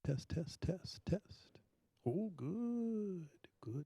test, test, test, test. Oh, good, good.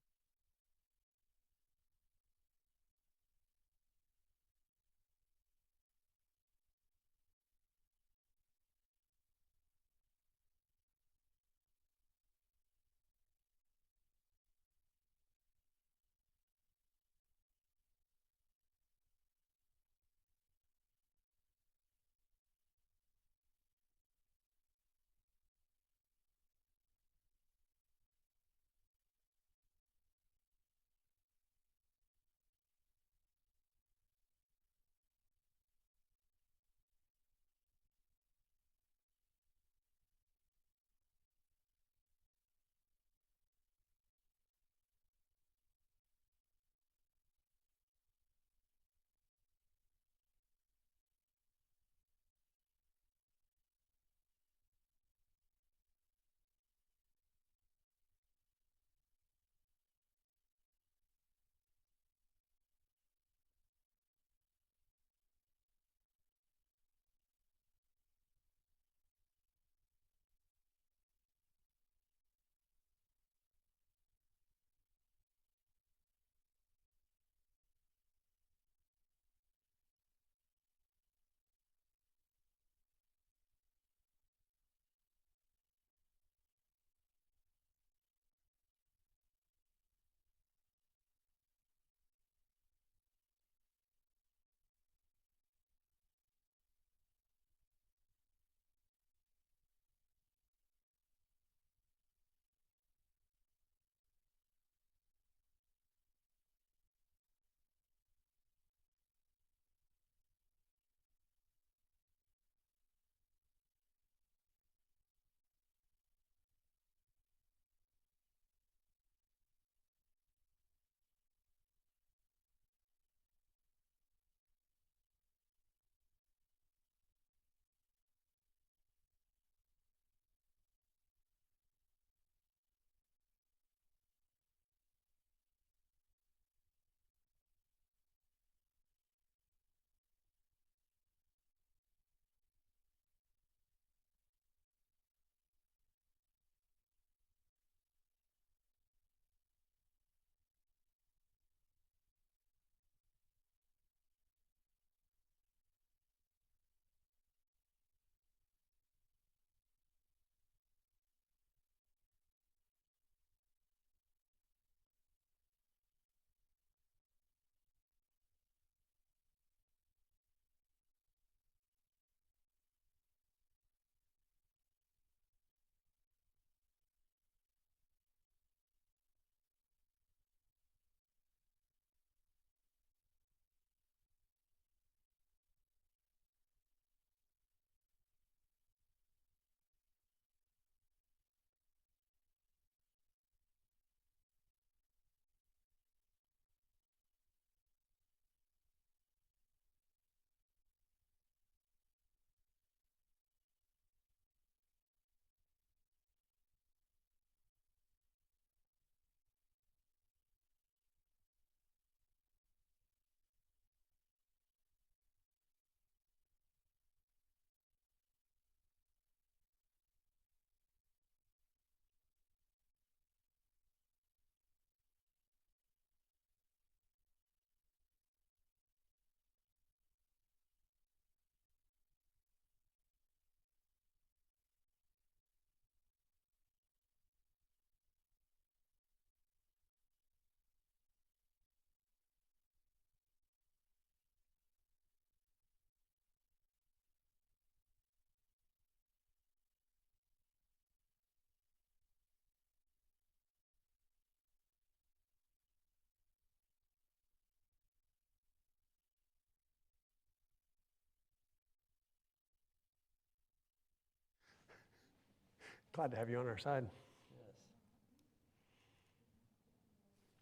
Glad to have you on our side. Yes.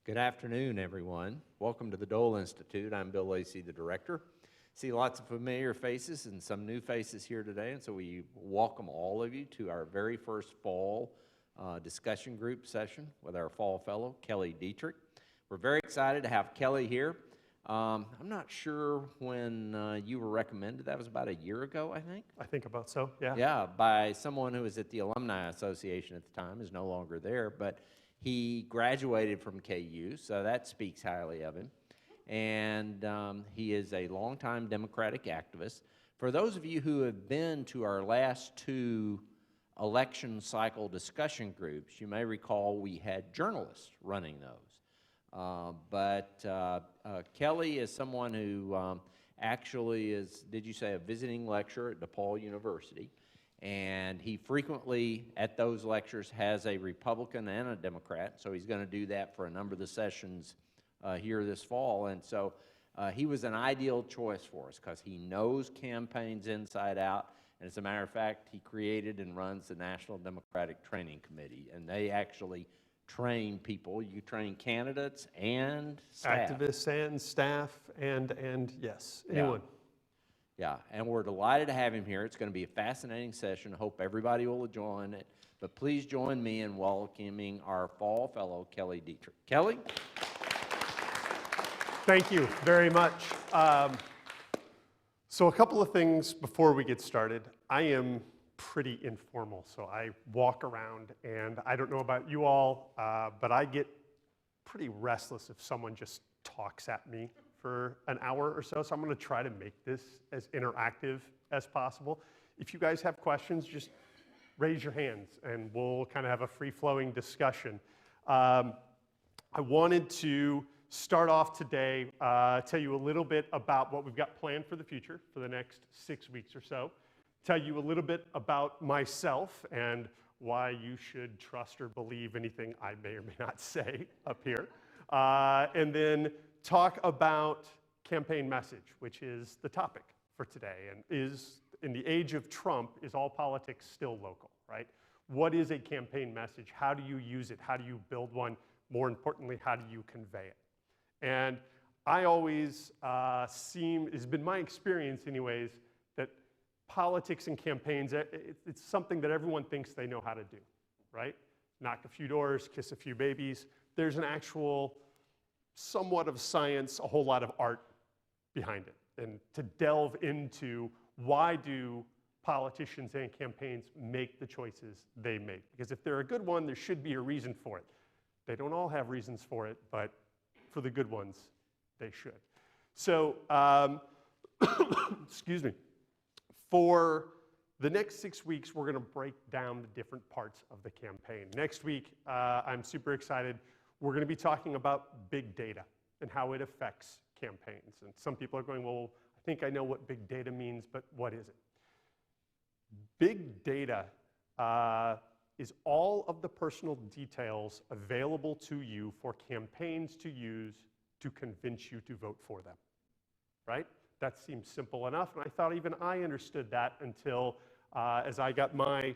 Good afternoon, everyone. Welcome to the Dole Institute. I'm Bill Lacey, the director. See lots of familiar faces and some new faces here today, and so we welcome all of you to our very first fall discussion group session with our fall fellow, Kelly Dietrich. We're very excited to have Kelly here. I'm not sure when you were recommended. That was about a year ago, I think. I think about so, yeah. Yeah, by someone who was at the Alumni Association at the time, is no longer there, but he graduated from KU, so that speaks highly of him. And he is a longtime Democratic activist. For those of you who have been to our last two election cycle discussion groups, you may recall we had journalists running those. But Kelly is someone who actually is, did you say, a visiting lecturer at DePaul University, and he frequently at those lectures has a Republican and a Democrat, so he's going to do that for a number of the sessions here this fall. And so he was an ideal choice for us because he knows campaigns inside out, and as a matter of fact, he created and runs the National Democratic Training Committee, and they actually train people. You train candidates and staff. Activists and staff and yes, anyone. Yeah, and we're delighted to have him here. It's going to be a fascinating session. Hope everybody will join it. But please join me in welcoming our fall fellow, Kelly Dietrich. Kelly? Thank you very much. So a couple of things before we get started. I am pretty informal, so I walk around, and I don't know about you all, but I get pretty restless if someone just talks at me for an hour or so, so I'm going to try to make this as interactive as possible. If you guys have questions, just raise your hands, and we'll kind of have a free-flowing discussion. I wanted to start off today, tell you a little bit about what we've got planned for the future for the next 6 weeks or so, tell you a little bit about myself and why you should trust or believe anything I may or may not say up here, and then talk about campaign message, which is the topic for today, and is, in the age of Trump, is all politics still local, right? What is a campaign message? How do you use it? How do you build one? More importantly, how do you convey it? And I always it's been my experience anyways, that politics and campaigns, it's something that everyone thinks they know how to do, right? Knock a few doors, kiss a few babies. There's an actual, somewhat of science, a whole lot of art behind it. And to delve into why do politicians and campaigns make the choices they make? Because if they're a good one, there should be a reason for it. They don't all have reasons for it, but for the good ones, they should. So, excuse me. For the next 6 weeks, we're going to break down the different parts of the campaign. Next week, I'm super excited. We're going to be talking about big data and how it affects campaigns. And some people are going, well, I think I know what big data means, but what is it? Big data is all of the personal details available to you for campaigns to use to convince you to vote for them, right? That seems simple enough, and I thought even I understood that until as I got my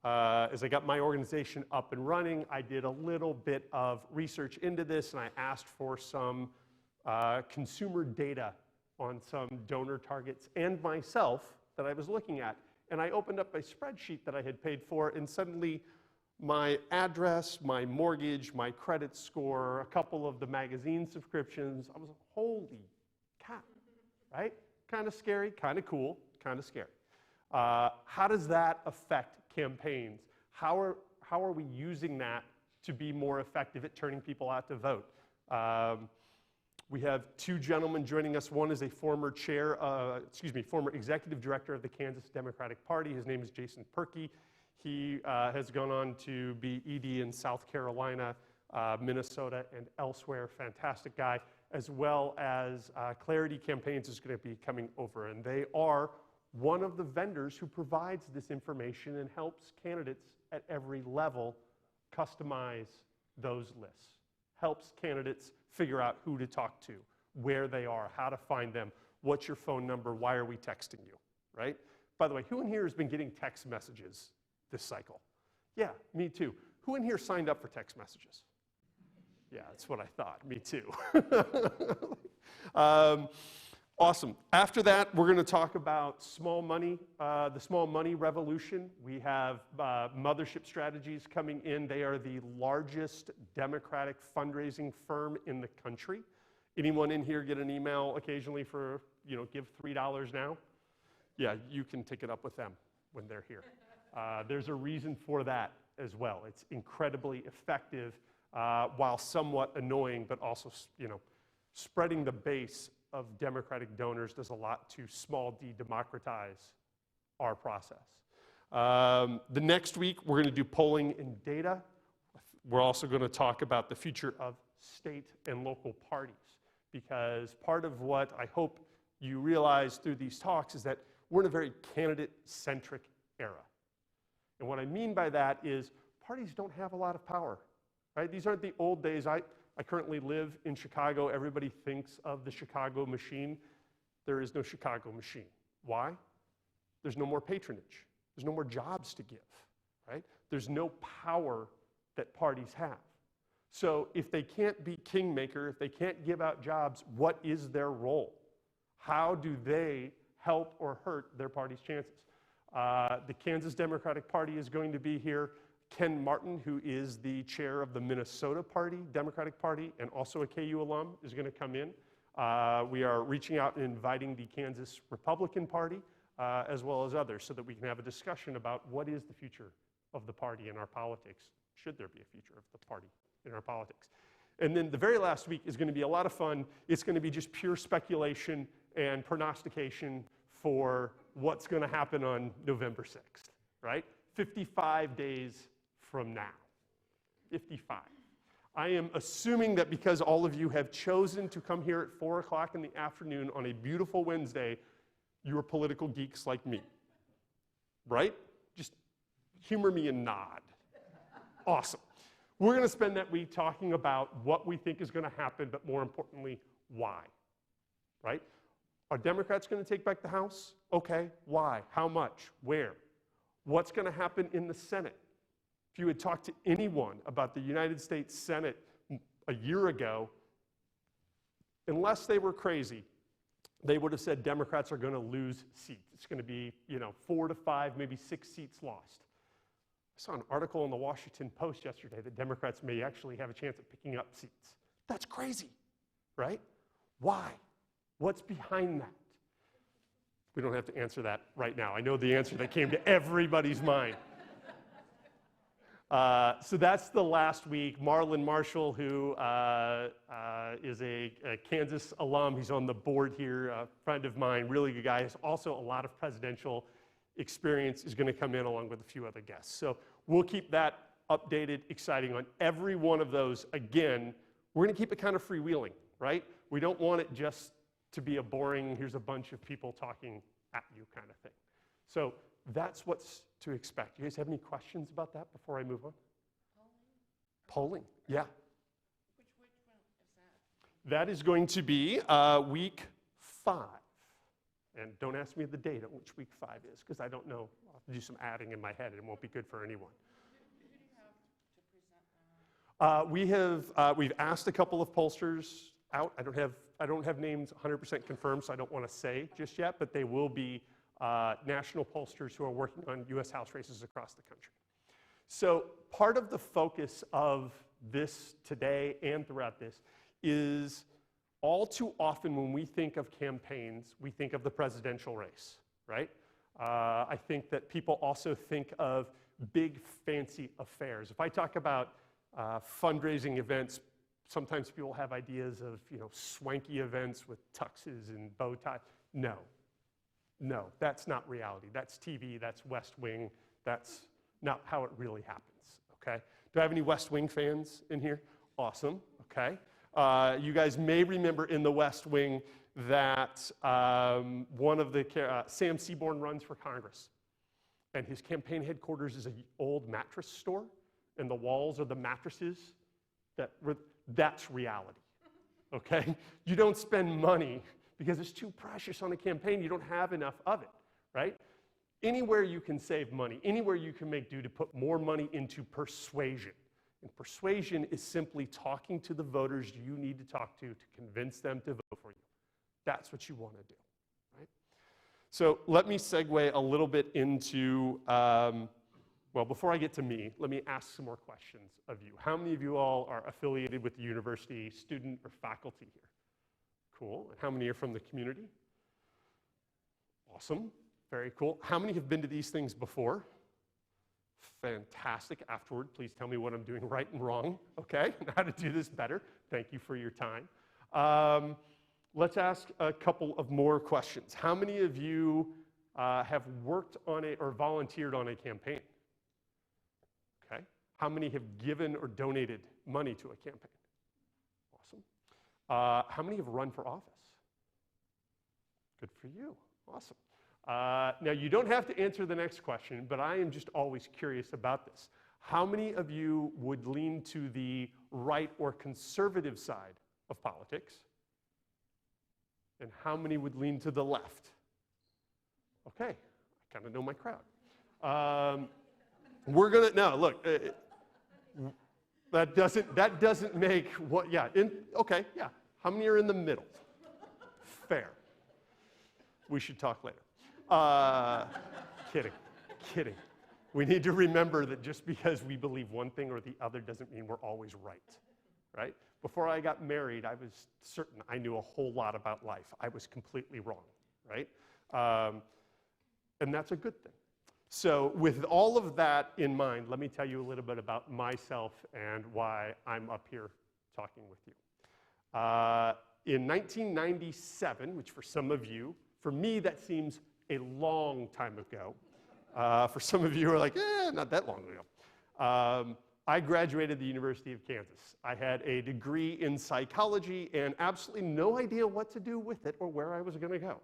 organization up and running, I did a little bit of research into this, and I asked for some consumer data on some donor targets and myself that I was looking at. And I opened up a spreadsheet that I had paid for, and suddenly my address, my mortgage, my credit score, a couple of the magazine subscriptions, I was, holy cow, right? Kind of scary, kind of cool, kind of scary. How does that affect campaigns? How are we using that to be more effective at turning people out to vote? We have two gentlemen joining us. One is a former former executive director of the Kansas Democratic Party. His name is Jason Perkey. He has gone on to be ED in South Carolina, Minnesota, and elsewhere. Fantastic guy. As well as Clarity Campaigns is going to be coming over, and they are one of the vendors who provides this information and helps candidates at every level customize those lists. Helps candidates figure out who to talk to, where they are, how to find them, what's your phone number, why are we texting you, right? By the way, who in here has been getting text messages this cycle? Yeah, me too. Who in here signed up for text messages? Yeah, that's what I thought, me too. Awesome. After that, we're going to talk about small money, the small money revolution. We have Mothership Strategies coming in. They are the largest Democratic fundraising firm in the country. Anyone in here get an email occasionally for, give $3 now? Yeah, you can take it up with them when they're here. There's a reason for that as well. It's incredibly effective while somewhat annoying, but also, spreading the base of Democratic donors does a lot to small d democratize our process. The next week, we're going to do polling and data. We're also going to talk about the future of state and local parties, because part of what I hope you realize through these talks is that we're in a very candidate-centric era. And what I mean by that is parties don't have a lot of power, right? These aren't the old days. I currently live in Chicago. Everybody thinks of the Chicago machine. There is no Chicago machine. Why? There's no more patronage. There's no more jobs to give, right? There's no power that parties have. So if they can't be kingmaker, if they can't give out jobs, what is their role? How do they help or hurt their party's chances? The Kansas Democratic Party is going to be here. Ken Martin, who is the chair of the Minnesota Party, Democratic Party, and also a KU alum, is going to come in. We are reaching out and inviting the Kansas Republican Party, as well as others, so that we can have a discussion about what is the future of the party in our politics. Should there be a future of the party in our politics? And then the very last week is going to be a lot of fun. It's going to be just pure speculation and prognostication for what's going to happen on November 6th, right? 55 days from now. 55. I am assuming that because all of you have chosen to come here at 4 o'clock in the afternoon on a beautiful Wednesday, you are political geeks like me, right? Just humor me and nod. Awesome. We're going to spend that week talking about what we think is going to happen, but more importantly, why, right? Are Democrats going to take back the House? Okay, why? How much? Where? What's going to happen in the Senate? If you had talked to anyone about the United States Senate a year ago, unless they were crazy, they would have said Democrats are going to lose seats. It's going to be, 4 to 5, maybe 6 seats lost. I saw an article in the Washington Post yesterday that Democrats may actually have a chance at picking up seats. That's crazy, right? Why? What's behind that? We don't have to answer that right now. I know the answer that came to everybody's mind. So that's the last week. Marlon Marshall, who is a Kansas alum, he's on the board here, a friend of mine, really good guy, has also a lot of presidential experience, is going to come in along with a few other guests. So we'll keep that updated, exciting on every one of those. Again, we're going to keep it kind of freewheeling, right? We don't want it just to be a boring, here's a bunch of people talking at you kind of thing. So that's what's to expect. You guys have any questions about that before I move on? Polling, yeah. Which one is that? That is going to be week 5. And don't ask me the date on which week 5 is, because I don't know. I'll have to do some adding in my head, and it won't be good for anyone. Who do you have to present now? We've asked a couple of pollsters out. I don't have names 100% confirmed, so I don't want to say just yet, but they will be national pollsters who are working on U.S. House races across the country. So part of the focus of this today and throughout this is all too often when we think of campaigns, we think of the presidential race, right? I think that people also think of big, fancy affairs. If I talk about fundraising events, sometimes people have ideas of, swanky events with tuxes and bow ties. No, that's not reality. That's TV, that's West Wing. That's not how it really happens, okay? Do I have any West Wing fans in here? Awesome, okay. You guys may remember in the West Wing that one of the, Sam Seaborn runs for Congress, and his campaign headquarters is an old mattress store, and the walls are the mattresses. That's reality, okay? You don't spend money because it's too precious on a campaign. You don't have enough of it, right? Anywhere you can save money, anywhere you can make do to put more money into persuasion. And persuasion is simply talking to the voters you need to talk to convince them to vote for you. That's what you want to do, right? So let me segue a little bit into, well, before I get to me, let me ask some more questions of you. How many of you all are affiliated with the university, student or faculty here? Cool. And how many are from the community? Awesome. Very cool. How many have been to these things before? Fantastic. Afterward, please tell me what I'm doing right and wrong, okay? How to do this better. Thank you for your time. Let's ask a couple of more questions. How many of you have worked on or volunteered on a campaign? Okay. How many have given or donated money to a campaign? Awesome. How many have run for office? Good for you. Awesome. Now, you don't have to answer the next question, but I am just always curious about this. How many of you would lean to the right or conservative side of politics? And how many would lean to the left? Okay, I kind of know my crowd. We're gonna, no, look, that doesn't make what, yeah, okay, yeah. How many are in the middle? Fair. We should talk later. Kidding. We need to remember that just because we believe one thing or the other doesn't mean we're always right? Before I got married, I was certain I knew a whole lot about life. I was completely wrong, right? And that's a good thing. So with all of that in mind, let me tell you a little bit about myself and why I'm up here talking with you. In 1997, which for some of you, for me that seems a long time ago. For some of you who are like, not that long ago. I graduated the University of Kansas. I had a degree in psychology and absolutely no idea what to do with it or where I was going to go.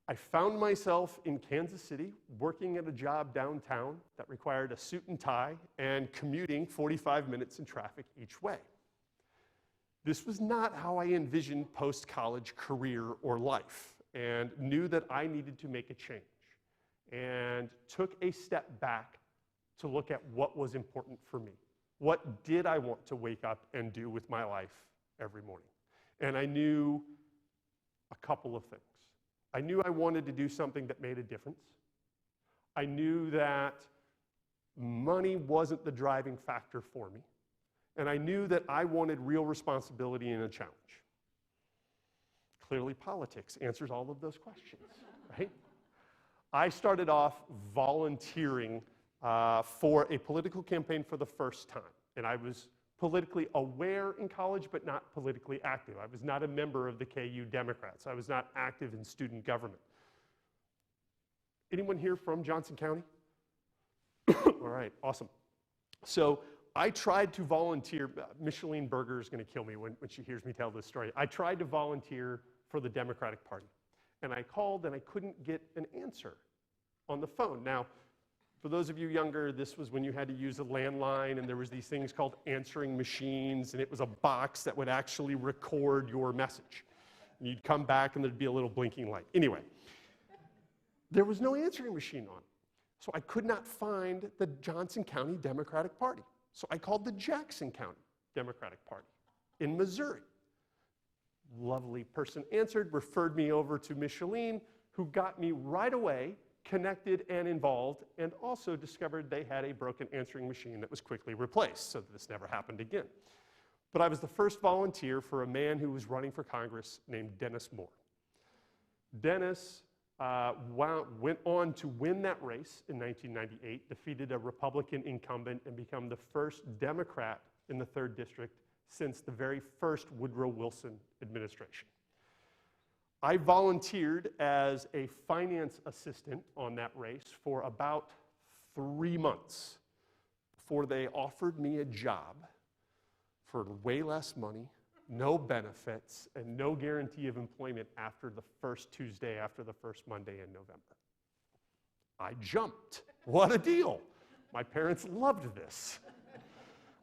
I found myself in Kansas City working at a job downtown that required a suit and tie and commuting 45 minutes in traffic each way. This was not how I envisioned post-college career or life, and knew that I needed to make a change, and took a step back to look at what was important for me. What did I want to wake up and do with my life every morning? And I knew a couple of things. I knew I wanted to do something that made a difference. I knew that money wasn't the driving factor for me. And I knew that I wanted real responsibility and a challenge. Clearly, politics answers all of those questions, right? I started off volunteering for a political campaign for the first time. And I was politically aware in college, but not politically active. I was not a member of the KU Democrats. I was not active in student government. Anyone here from Johnson County? All right, awesome. So I tried to volunteer. Micheline Berger is going to kill me when she hears me tell this story. I tried to volunteer for the Democratic Party. And I called and I couldn't get an answer on the phone. Now, for those of you younger, this was when you had to use a landline and there was these things called answering machines, and it was a box that would actually record your message. And you'd come back and there'd be a little blinking light. Anyway, there was no answering machine on. So I could not find the Johnson County Democratic Party. So I called the Jackson County Democratic Party in Missouri. Lovely person answered, referred me over to Micheline, who got me right away connected and involved, and also discovered they had a broken answering machine that was quickly replaced, so that this never happened again. But I was the first volunteer for a man who was running for Congress named Dennis Moore. Dennis went on to win that race in 1998, defeated a Republican incumbent, and become the first Democrat in the 3rd District since the very first Woodrow Wilson administration. I volunteered as a finance assistant on that race for about 3 months before they offered me a job for way less money, no benefits, and no guarantee of employment after the first Tuesday after the first Monday in November. I jumped. What a deal. My parents loved this.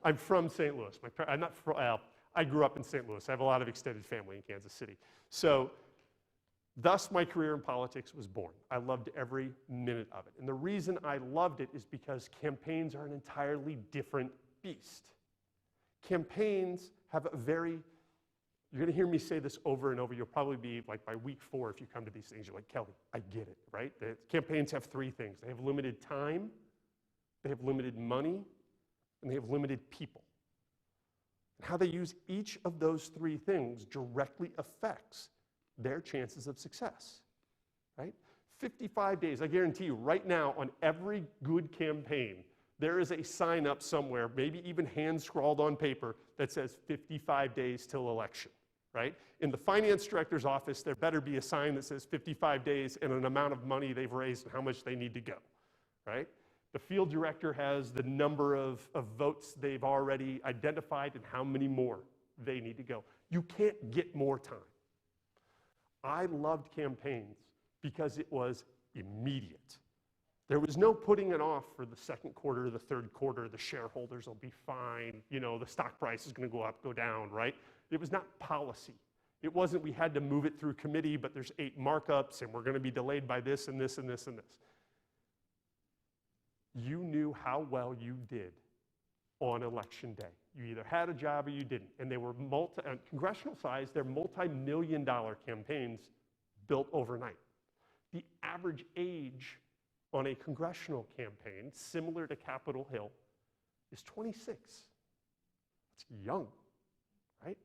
I'm from St. Louis. I grew up in St. Louis. I have a lot of extended family in Kansas City. So, thus my career in politics was born. I loved every minute of it. And the reason I loved it is because campaigns are an entirely different beast. Campaigns have a very, you're going to hear me say this over and over. You'll probably be like by week 4 if you come to these things, you're like, Kelly, I get it, right? The campaigns have 3 things. They have limited time, they have limited money, and they have limited people. And how they use each of those three things directly affects their chances of success, right? 55 days, I guarantee you, right now on every good campaign, there is a sign up somewhere, maybe even hand scrawled on paper, that says 55 days till election, right? In the finance director's office, there better be a sign that says 55 days and an amount of money they've raised and how much they need to go, right? The field director has the number of votes they've already identified and how many more they need to go. You can't get more time. I loved campaigns because it was immediate. There was no putting it off for the second quarter or the third quarter. The shareholders will be fine. You know, the stock price is going to go up, go down, right? It was not policy. It wasn't we had to move it through committee, but there's 8 markups and we're going to be delayed by this and this and this and this. You knew how well you did on election day. You either had a job or you didn't. And they were congressional size, they're multi-million-dollar campaigns built overnight. The average age on a congressional campaign, similar to Capitol Hill, is 26. It's young, right?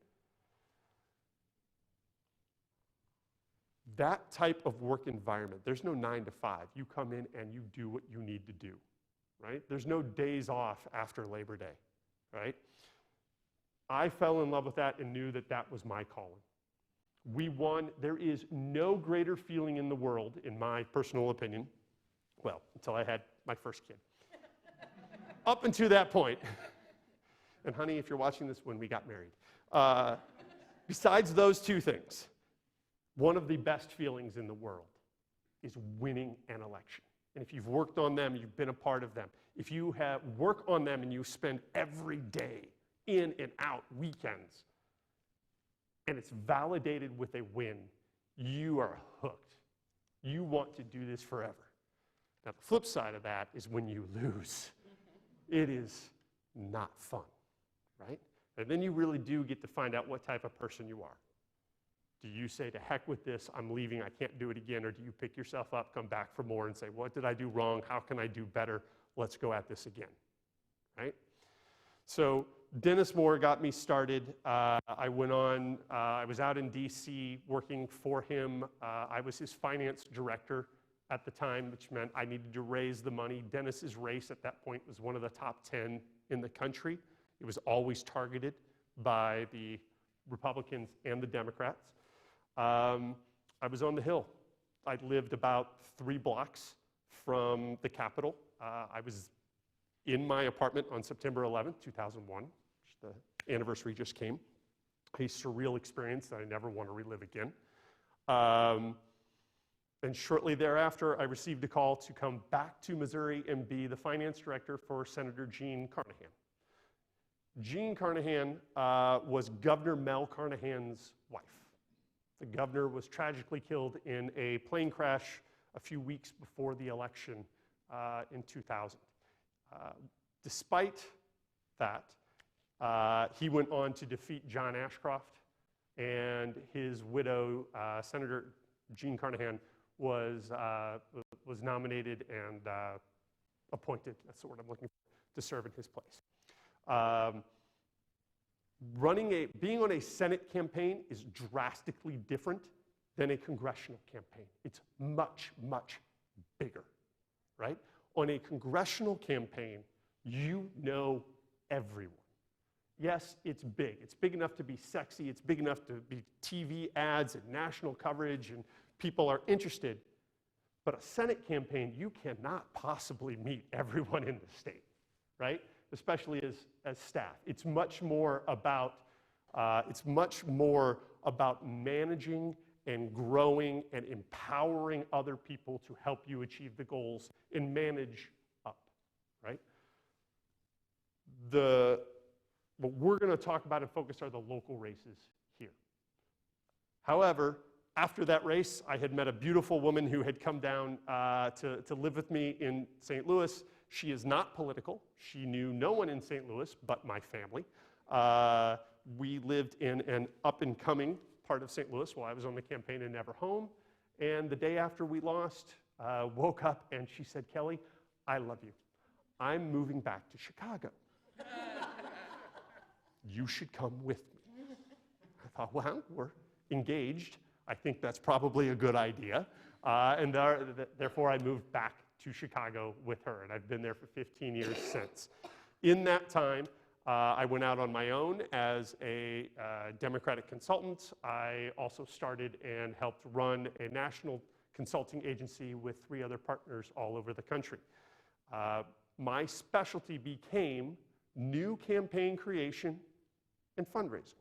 That type of work environment, there's no 9 to 5. You come in and you do what you need to do, right? There's no days off after Labor Day, right? I fell in love with that and knew that that was my calling. We won. There is no greater feeling in the world, in my personal opinion, well, until I had my first kid. Up until that point, and honey, if you're watching this, when we got married, besides those two things, one of the best feelings in the world is winning an election. And if you've worked on them, you've been a part of them. If you have work on them and you spend every day in and out, weekends, and it's validated with a win, you are hooked. You want to do this forever. Now, the flip side of that is when you lose. It is not fun, right? And then you really do get to find out what type of person you are. Do you say, to heck with this, I'm leaving, I can't do it again, or do you pick yourself up, come back for more, and say, what did I do wrong? How can I do better? Let's go at this again, right? So Dennis Moore got me started. I went on, I was out in DC working for him. I was his finance director at the time, which meant I needed to raise the money. Dennis's race at that point was one of the top 10 in the country. It was always targeted by the Republicans and the Democrats. I was on the Hill. I lived about 3 blocks from the Capitol. I was in my apartment on September 11th, 2001, which the anniversary just came. A surreal experience that I never want to relive again. And shortly thereafter, I received a call to come back to Missouri and be the finance director for Senator Gene Carnahan. Gene Carnahan was Governor Mel Carnahan's wife. The governor was tragically killed in a plane crash a few weeks before the election in 2000. Despite that, he went on to defeat John Ashcroft, and his widow, Senator Gene Carnahan, was nominated and appointed, that's the word I'm looking for, to serve in his place. Being on a Senate campaign is drastically different than a congressional campaign. It's much, much bigger, right? On a congressional campaign, you know everyone. Yes, it's big. It's big enough to be sexy. It's big enough to be TV ads and national coverage, and people are interested. But a Senate campaign, you cannot possibly meet everyone in the state, right? Especially as staff. It's much more about managing and growing and empowering other people to help you achieve the goals and manage up, right? What we're going to talk about and focus are the local races here. However, after that race, I had met a beautiful woman who had come down to live with me in St. Louis. She is not political. She knew no one in St. Louis but my family. We lived in an up-and-coming part of St. Louis while I was on the campaign and never home. And the day after we lost, woke up and she said, Kelly, I love you. I'm moving back to Chicago. you should come with me. I thought, well, we're engaged. I think that's probably a good idea. And therefore, I moved back to Chicago with her, and I've been there for 15 years since. In that time, I went out on my own as a Democratic consultant. I also started and helped run a national consulting agency with 3 other partners all over the country. My specialty became new campaign creation and fundraising.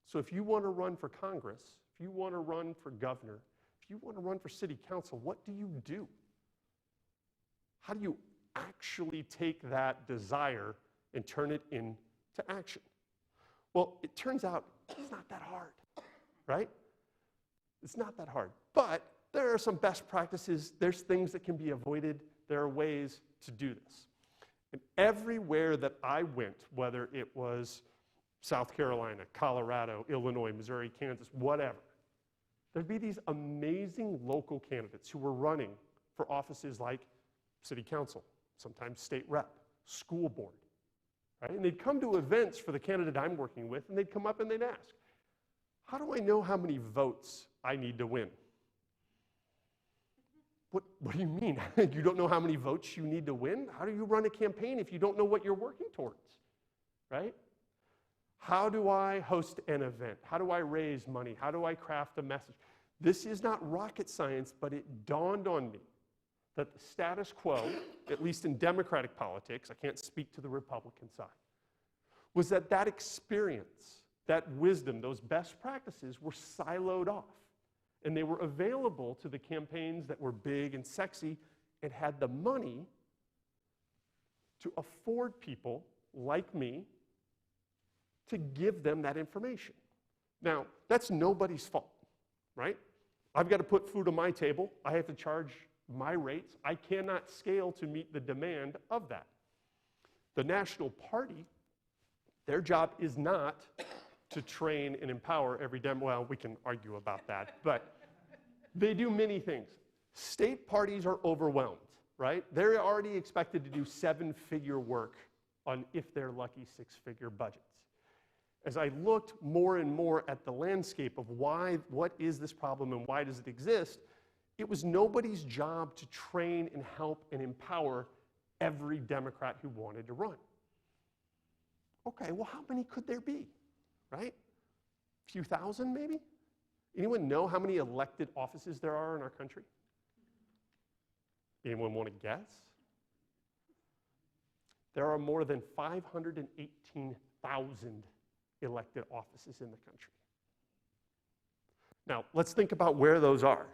So if you want to run for Congress, if you want to run for governor, if you want to run for city council, what do you do? How do you actually take that desire and turn it into action? Well, it turns out it's not that hard, right? It's not that hard. But there are some best practices. There's things that can be avoided. There are ways to do this. And everywhere that I went, whether it was South Carolina, Colorado, Illinois, Missouri, Kansas, whatever, there'd be these amazing local candidates who were running for offices like city council, sometimes state rep, school board, right? And they'd come to events for the candidate I'm working with, and they'd come up and they'd ask, how do I know how many votes I need to win? What do you mean? You don't know how many votes you need to win? How do you run a campaign if you don't know what you're working towards, right? How do I host an event? How do I raise money? How do I craft a message? This is not rocket science, but it dawned on me that the status quo, at least in Democratic politics, I can't speak to the Republican side, was that that experience, that wisdom, those best practices were siloed off. And they were available to the campaigns that were big and sexy and had the money to afford people like me to give them that information. Now, that's nobody's fault, right? I've got to put food on my table. I have to charge my rates. I cannot scale to meet the demand of that. The National Party, their job is not to train and empower every well, we can argue about that, but they do many things. State parties are overwhelmed, right? They're already expected to do 7-figure work on, if they're lucky, 6-figure budgets. As I looked more and more at the landscape of what is this problem and why does it exist, it was nobody's job to train and help and empower every Democrat who wanted to run. Okay, well, how many could there be, right? A few thousand, maybe? Anyone know how many elected offices there are in our country? Anyone want to guess? There are more than 518,000 elected offices in the country. Now, let's think about where those are.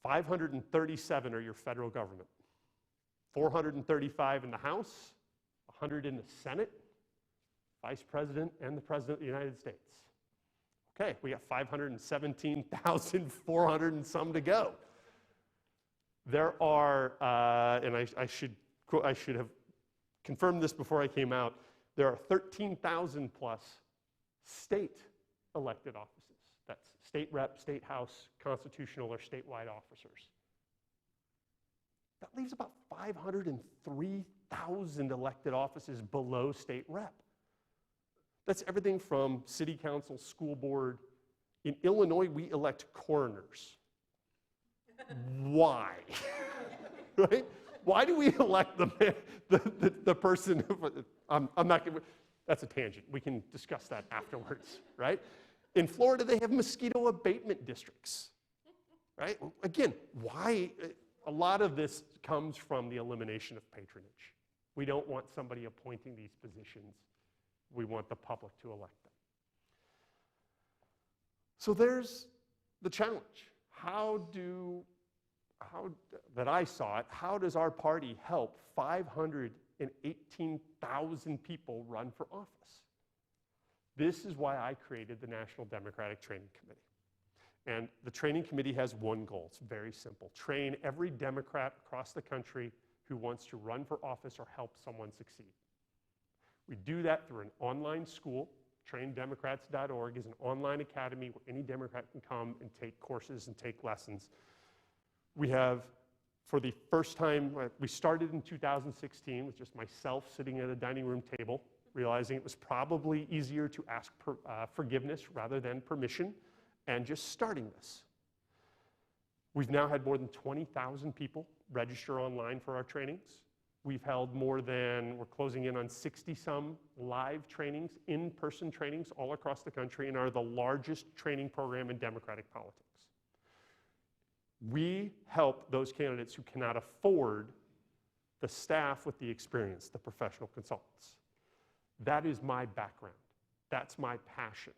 537 are your federal government. 435 in the House, 100 in the Senate, Vice President, and the President of the United States. Okay, we got 517,400 and some to go. There are, and I should have confirmed this before I came out, there are 13,000 plus state elected offices. That's state rep, state house, constitutional, or statewide officers. That leaves about 503,000 elected offices below state rep. That's everything from city council, school board. In Illinois, we elect coroners. Why? Right? Why do we elect the person? I'm not going to, that's a tangent. We can discuss that afterwards, right? In Florida, they have mosquito abatement districts, right? Again, why? A lot of this comes from the elimination of patronage. We don't want somebody appointing these positions. We want the public to elect them. So there's the challenge. That I saw it, how does our party help 518,000 people run for office? This is why I created the National Democratic Training Committee. And the training committee has one goal. It's very simple. Train every Democrat across the country who wants to run for office or help someone succeed. We do that through an online school. TrainDemocrats.org is an online academy where any Democrat can come and take courses and take lessons. We have, for the first time, we started in 2016 with just myself sitting at a dining room table realizing it was probably easier to ask forgiveness rather than permission, and just starting this. We've now had more than 20,000 people register online for our trainings. We've held more than, we're closing in on 60-some live trainings, in-person trainings all across the country, and are the largest training program in democratic politics. We help those candidates who cannot afford the staff with the experience, the professional consultants. That is my background. That's my passion.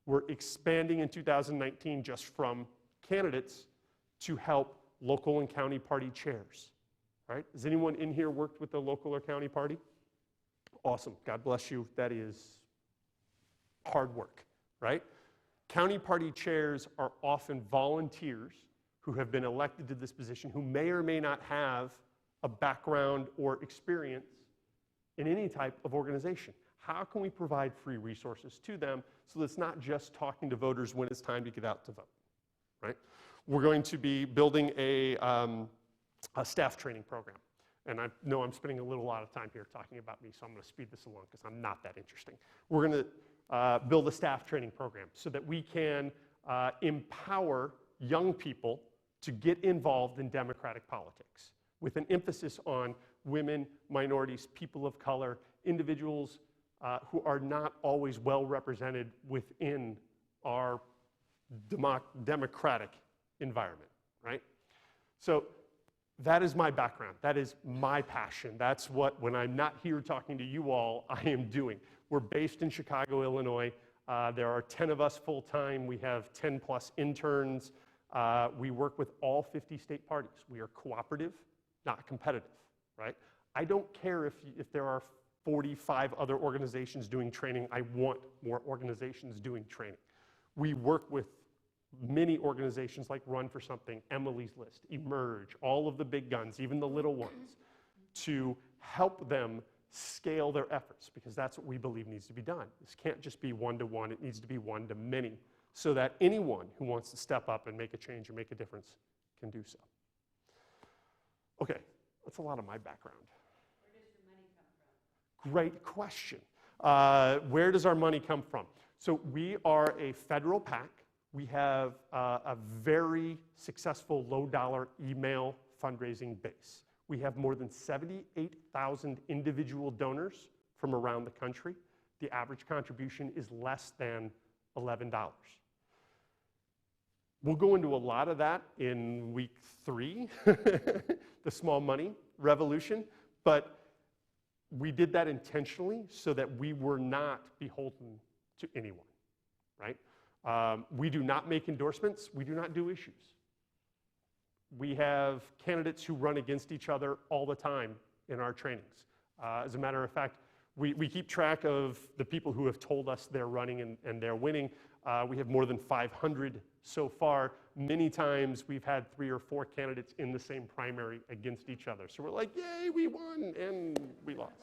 We're expanding in 2019 just from candidates to help local and county party chairs. Right? Has anyone in here worked with the local or county party? Awesome. God bless you. That is hard work, right? County party chairs are often volunteers who have been elected to this position who may or may not have a background or experience in any type of organization. How can we provide free resources to them so that it's not just talking to voters when it's time to get out to vote, right? We're going to be building a staff training program. And I know I'm spending a lot of time here talking about me, so I'm going to speed this along because I'm not that interesting. We're going to build a staff training program so that we can empower young people to get involved in democratic politics with an emphasis on women, minorities, people of color, individuals who are not always well represented within our democratic environment, right? So that is my background. That is my passion. That's what, when I'm not here talking to you all, I am doing. We're based in Chicago, Illinois. There are 10 of us full-time. We have 10 plus interns. We work with all 50 state parties. We are cooperative, not competitive, right? I don't care if there are 45 other organizations doing training. I want more organizations doing training. We work with many organizations like Run for Something, Emily's List, Emerge, all of the big guns, even the little ones, to help them scale their efforts, because that's what we believe needs to be done. This can't just be one-to-one, it needs to be one-to-many, so that anyone who wants to step up and make a change or make a difference can do so. Okay, that's a lot of my background. Where does your money come from? Great question. Where does our money come from? So we are a federal PAC. We have a very successful low-dollar email fundraising base. We have more than 78,000 individual donors from around the country. The average contribution is less than $11. We'll go into a lot of that in week 3, the small money revolution, but we did that intentionally so that we were not beholden to anyone, right? We do not make endorsements. We do not do issues. We have candidates who run against each other all the time in our trainings. As a matter of fact, we keep track of the people who have told us they're running and they're winning. We have more than 500 so far. Many times we've had 3 or 4 candidates in the same primary against each other. So we're like, yay, we won, and we lost.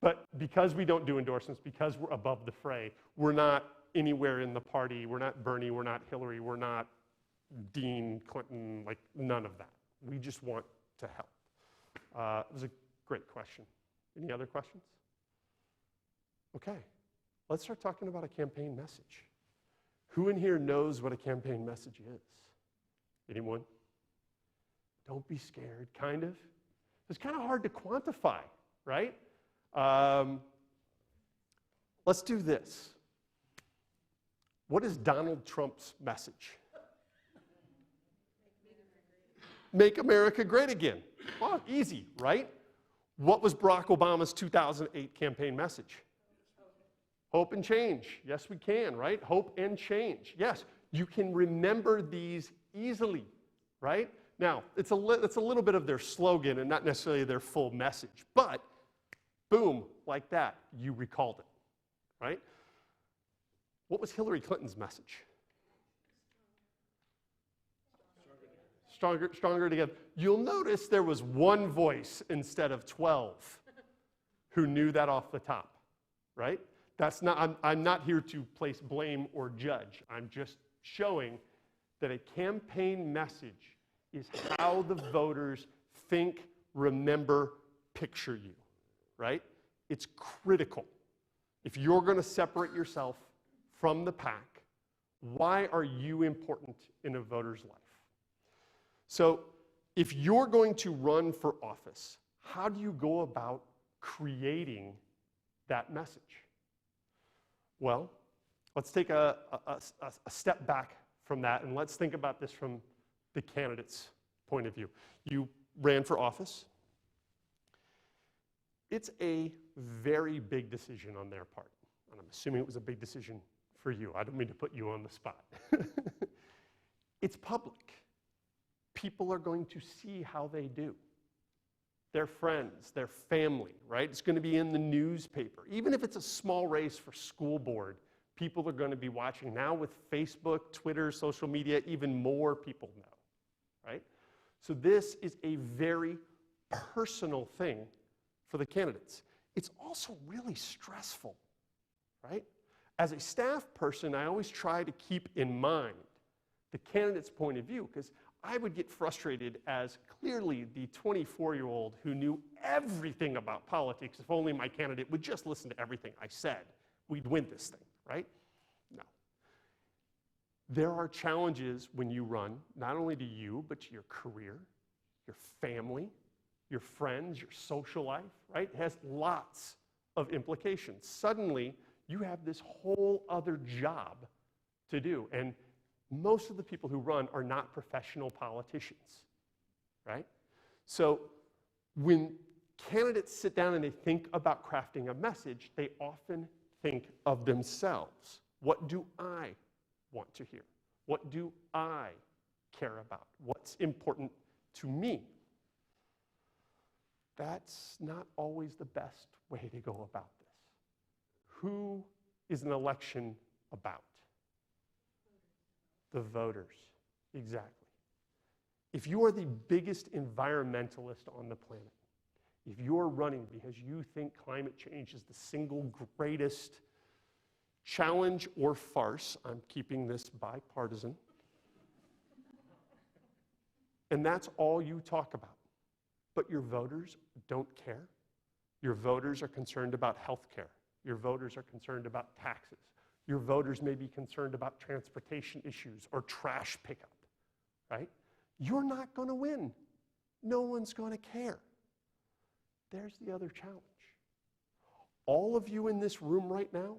But because we don't do endorsements, because we're above the fray, we're not anywhere in the party. We're not Bernie, we're not Hillary, we're not Dean, Clinton, like none of that. We just want to help. It was a great question. Any other questions? Okay, let's start talking about a campaign message. Who in here knows what a campaign message is? Anyone? Don't be scared, kind of. It's kind of hard to quantify, right? Let's do this. What is Donald Trump's message? Make America great again. Well, easy, right? What was Barack Obama's 2008 campaign message? Hope and change. Yes, we can, right? Hope and change. Yes, you can remember these easily, right? Now, it's a little bit of their slogan and not necessarily their full message, but boom, like that, you recalled it, right? What was Hillary Clinton's message? Stronger together. You'll notice there was one voice instead of 12 who knew that off the top, right? That's not, I'm not here to place blame or judge. I'm just showing that a campaign message is how the voters think, remember, picture you, right? It's critical. If you're going to separate yourself from the pack, why are you important in a voter's life? So if you're going to run for office, how do you go about creating that message? Well, let's take a step back from that, and let's think about this from the candidate's point of view. You ran for office. It's a very big decision on their part, and I'm assuming it was a big decision for you. I don't mean to put you on the spot. It's public. People are going to see how they do. Their friends, their family, right? It's going to be in the newspaper. Even if it's a small race for school board, people are going to be watching. Now with Facebook, Twitter, social media, even more people know, right? So this is a very personal thing for the candidates. It's also really stressful, right? As a staff person, I always try to keep in mind the candidate's point of view, because I would get frustrated as clearly the 24-year-old who knew everything about politics. If only my candidate would just listen to everything I said, we'd win this thing, right? No. There are challenges when you run, not only to you, but to your career, your family, your friends, your social life, right? It has lots of implications. Suddenly, you have this whole other job to do. And most of the people who run are not professional politicians, right? So when candidates sit down and they think about crafting a message, they often think of themselves. What do I want to hear? What do I care about? What's important to me? That's not always the best way to go about this. Who is an election about? The voters, exactly. If you are the biggest environmentalist on the planet, if you're running because you think climate change is the single greatest challenge or farce, I'm keeping this bipartisan, and that's all you talk about, but your voters don't care. Your voters are concerned about health care. Your voters are concerned about taxes. Your voters may be concerned about transportation issues or trash pickup, right? You're not going to win. No one's going to care. There's the other challenge. All of you in this room right now,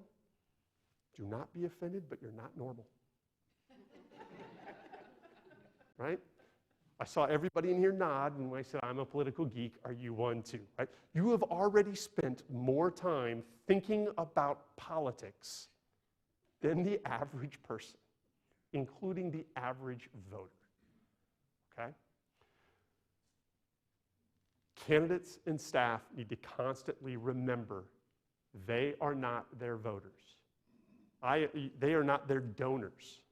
do not be offended, but you're not normal. Right? I saw everybody in here nod when I said, I'm a political geek. Are you one too? Right? You have already spent more time thinking about politics than the average person, including the average voter, okay? Candidates and staff need to constantly remember they are not their voters. They are not their donors,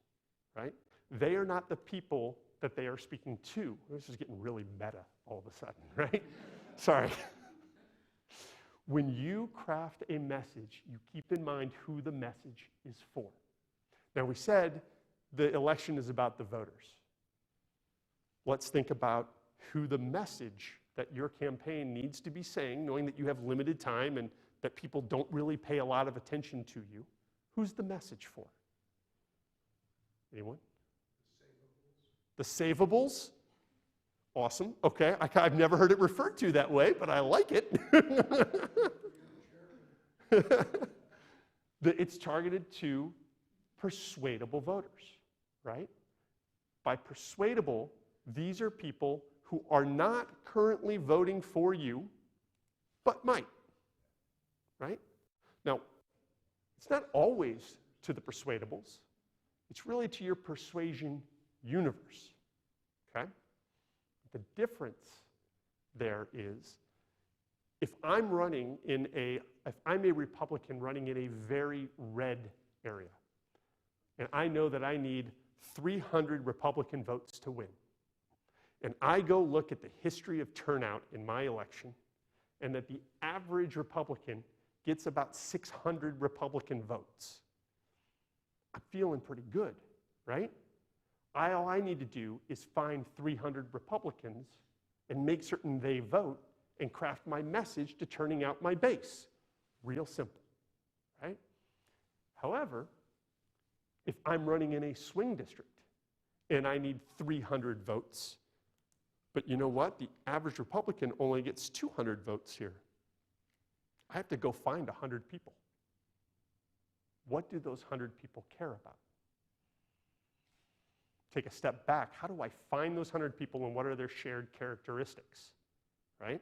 right? They are not the people that they are speaking to. This is getting really meta all of a sudden, right? Sorry. When you craft a message, you keep in mind who the message is for. Now, we said the election is about the voters. Let's think about who the message that your campaign needs to be saying, knowing that you have limited time and that people don't really pay a lot of attention to you. Who's the message for? Anyone? The savables? Awesome. Okay. I've never heard it referred to that way, but I like it. It's targeted to persuadable voters, right? By persuadable, these are people who are not currently voting for you, but might, right? Now, it's not always to the persuadables. It's really to your persuasion universe, okay? The difference there is if I'm a Republican running in a very red area, and I know that I need 300 Republican votes to win, and I go look at the history of turnout in my election, and that the average Republican gets about 600 Republican votes, I'm feeling pretty good, right? All I need to do is find 300 Republicans and make certain they vote, and craft my message to turning out my base. Real simple, right? However, if I'm running in a swing district and I need 300 votes, but you know what? The average Republican only gets 200 votes here. I have to go find 100 people. What do those 100 people care about? Take a step back. How do I find those 100 people and what are their shared characteristics, right?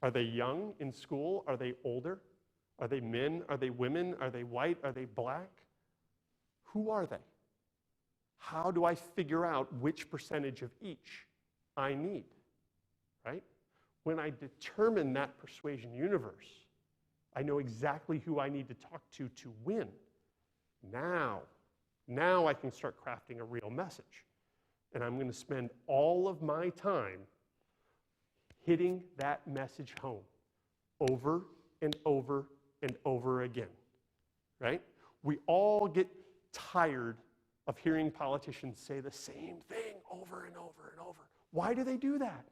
Are they young in school? Are they older? Are they men? Are they women? Are they white? Are they black? Who are they? How do I figure out which percentage of each I need, right? When I determine that persuasion universe, I know exactly who I need to talk to win. Now I can start crafting a real message. And I'm going to spend all of my time hitting that message home over and over and over again, right? We all get tired of hearing politicians say the same thing over and over and over. Why do they do that?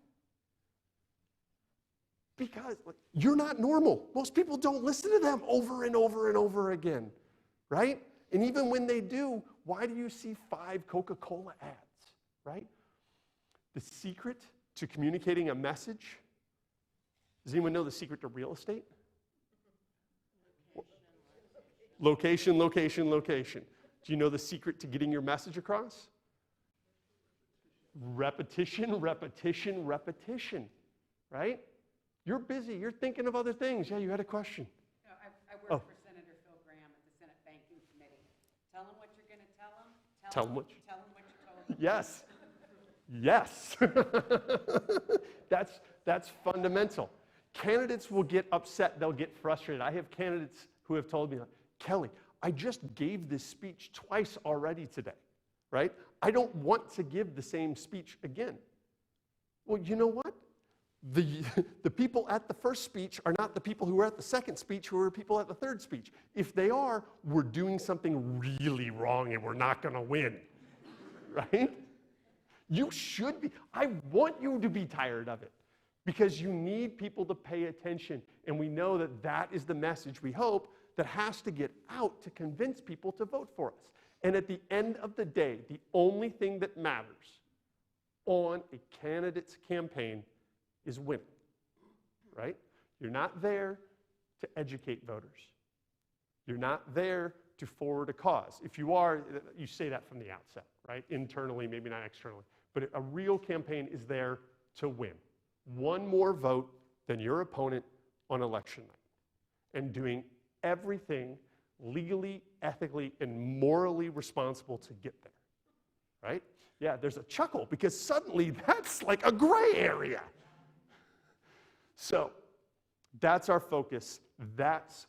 Because you're not normal. Most people don't listen to them over and over and over again, right? And even when they do, why do you see 5 Coca-Cola ads, right? The secret to communicating a message, does anyone know the secret to real estate? Location, location, location. Do you know the secret to getting your message across? Repetition, repetition, repetition, right? You're busy. You're thinking of other things. Yeah, you had a question. No, I work for Senator Phil Graham at the Senate Banking Committee. Tell him what you're going to tell him. Tell him what you told him. Yes. Yes. That's fundamental. Candidates will get upset. They'll get frustrated. I have candidates who have told me, Kelly, I just gave this speech twice already today, right? I don't want to give the same speech again. Well, you know what? The people at the first speech are not the people who are at the second speech who are people at the third speech. If they are, we're doing something really wrong and we're not going to win, right? You should be. I want you to be tired of it because you need people to pay attention. And we know that that is the message we hope that has to get out to convince people to vote for us. And at the end of the day, the only thing that matters on a candidate's campaign is winning, right? You're not there to educate voters. You're not there to forward a cause. If you are, you say that from the outset, right? Internally, maybe not externally. But a real campaign is there to win. One more vote than your opponent on election night. And doing everything legally, ethically, and morally responsible to get there, right? Yeah, there's a chuckle because suddenly that's like a gray area. So that's our focus. That's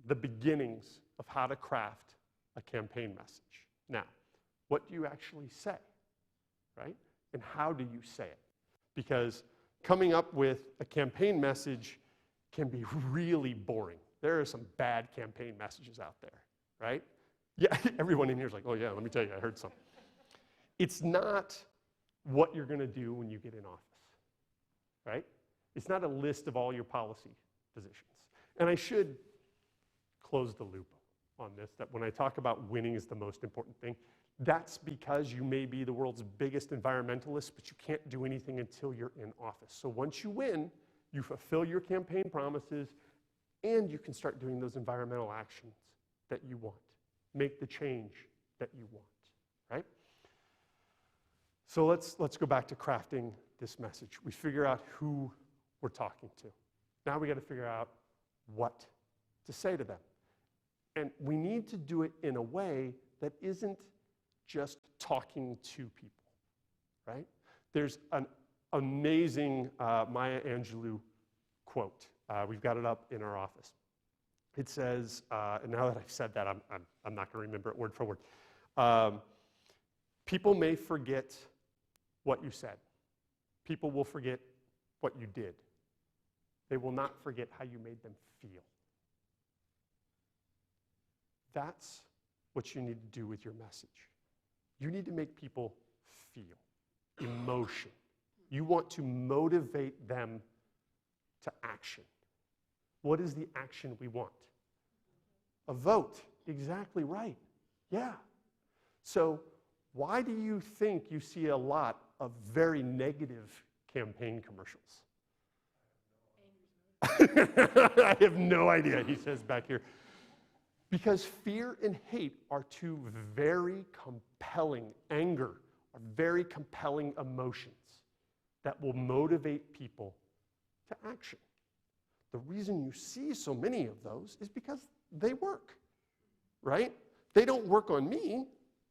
the beginnings of how to craft a campaign message. Now, what do you actually say, right? And how do you say it? Because coming up with a campaign message can be really boring. There are some bad campaign messages out there, right? Yeah, everyone in here is like, oh yeah, let me tell you, I heard some. It's not what you're going to do when you get in office, right? It's not a list of all your policy positions. And I should close the loop on this, that when I talk about winning is the most important thing, that's because you may be the world's biggest environmentalist, but you can't do anything until you're in office. So once you win, you fulfill your campaign promises, and you can start doing those environmental actions that you want. Make the change that you want, right? So let's go back to crafting this message. We figure out who we're talking to. Now we got to figure out what to say to them. And we need to do it in a way that isn't just talking to people, right? There's an amazing Maya Angelou quote. We've got it up in our office. It says, and now that I've said that, I'm not going to remember it word for word. People may forget what you said. People will forget what you did. They will not forget how you made them feel. That's what you need to do with your message. You need to make people feel emotion. You want to motivate them to action. What is the action we want? A vote. Exactly right. Yeah. So why do you think you see a lot of very negative campaign commercials? I have no idea, he says back here. Because fear and hate are two very compelling, anger are very compelling emotions that will motivate people to action. The reason you see so many of those is because they work, right? They don't work on me.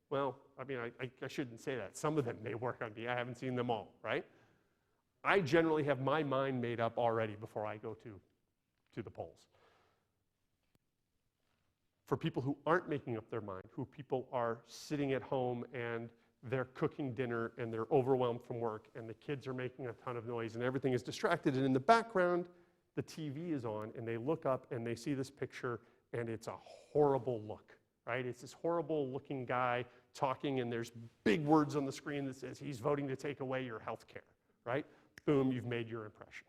Well, I mean, I shouldn't say that. Some of them may work on me. I haven't seen them all, right? I generally have my mind made up already before I go to the polls. For people who aren't making up their mind, who people are sitting at home and they're cooking dinner and they're overwhelmed from work and the kids are making a ton of noise and everything is distracted, and in the background, the TV is on, and they look up and they see this picture and it's a horrible look, right? It's this horrible looking guy talking, and there's big words on the screen that says he's voting to take away your health care, right? Boom, you've made your impression.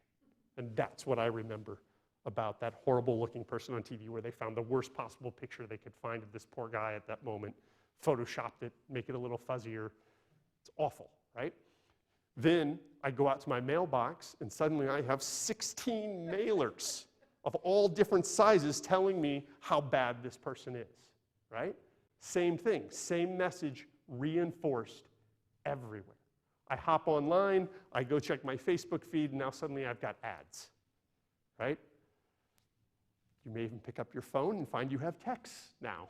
And that's what I remember about that horrible looking person on TV, where they found the worst possible picture they could find of this poor guy at that moment, photoshopped it, make it a little fuzzier. It's awful, right? Then I go out to my mailbox, and suddenly I have 16 mailers of all different sizes telling me how bad this person is, right? Same thing, same message reinforced everywhere. I hop online, I go check my Facebook feed, and now suddenly I've got ads, right? You may even pick up your phone and find you have texts now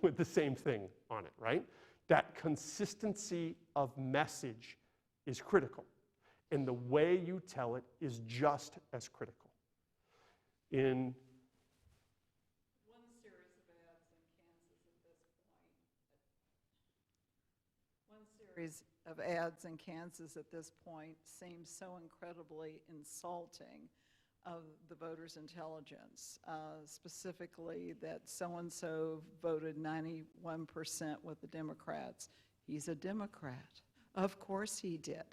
with the same thing on it, right? That consistency of message is critical, and the way you tell it is just as critical. In one series of ads in Kansas at this point, one series of ads in Kansas at this point seems so incredibly insulting of the voters' intelligence, specifically that so-and-so voted 91% with the Democrats. He's a Democrat. Of course he did.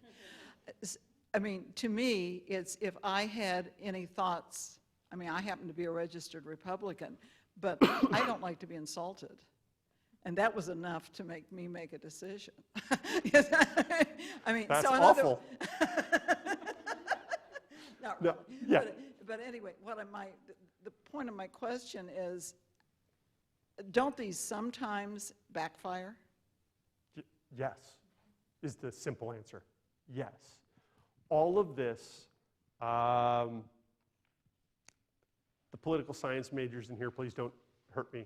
I mean, to me, it's if I had any thoughts, I mean, I happen to be a registered Republican, but I don't like to be insulted. And that was enough to make me make a decision. I mean, that's so awful. Not No, really. yeah. But anyway, the point of my question is, don't these sometimes backfire? Yes, is the simple answer. Yes. All of this, the political science majors in here, please don't hurt me.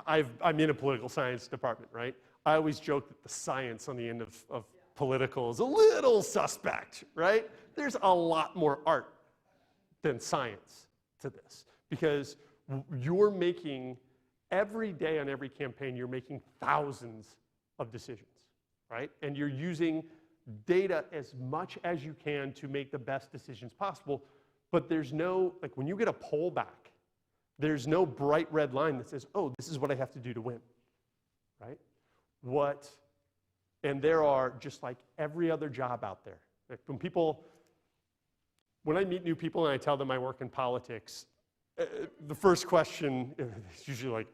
I'm in a political science department, right? I always joke that the science on the end of political is a little suspect, right? There's a lot more art than science to this, because you're making, every day on every campaign, you're making thousands of decisions, right? And you're using data as much as you can to make the best decisions possible, but there's no, like when you get a poll back, there's no bright red line that says, oh, this is what I have to do to win, right? And there are, just like every other job out there, like when I meet new people and I tell them I work in politics, the first question is usually like,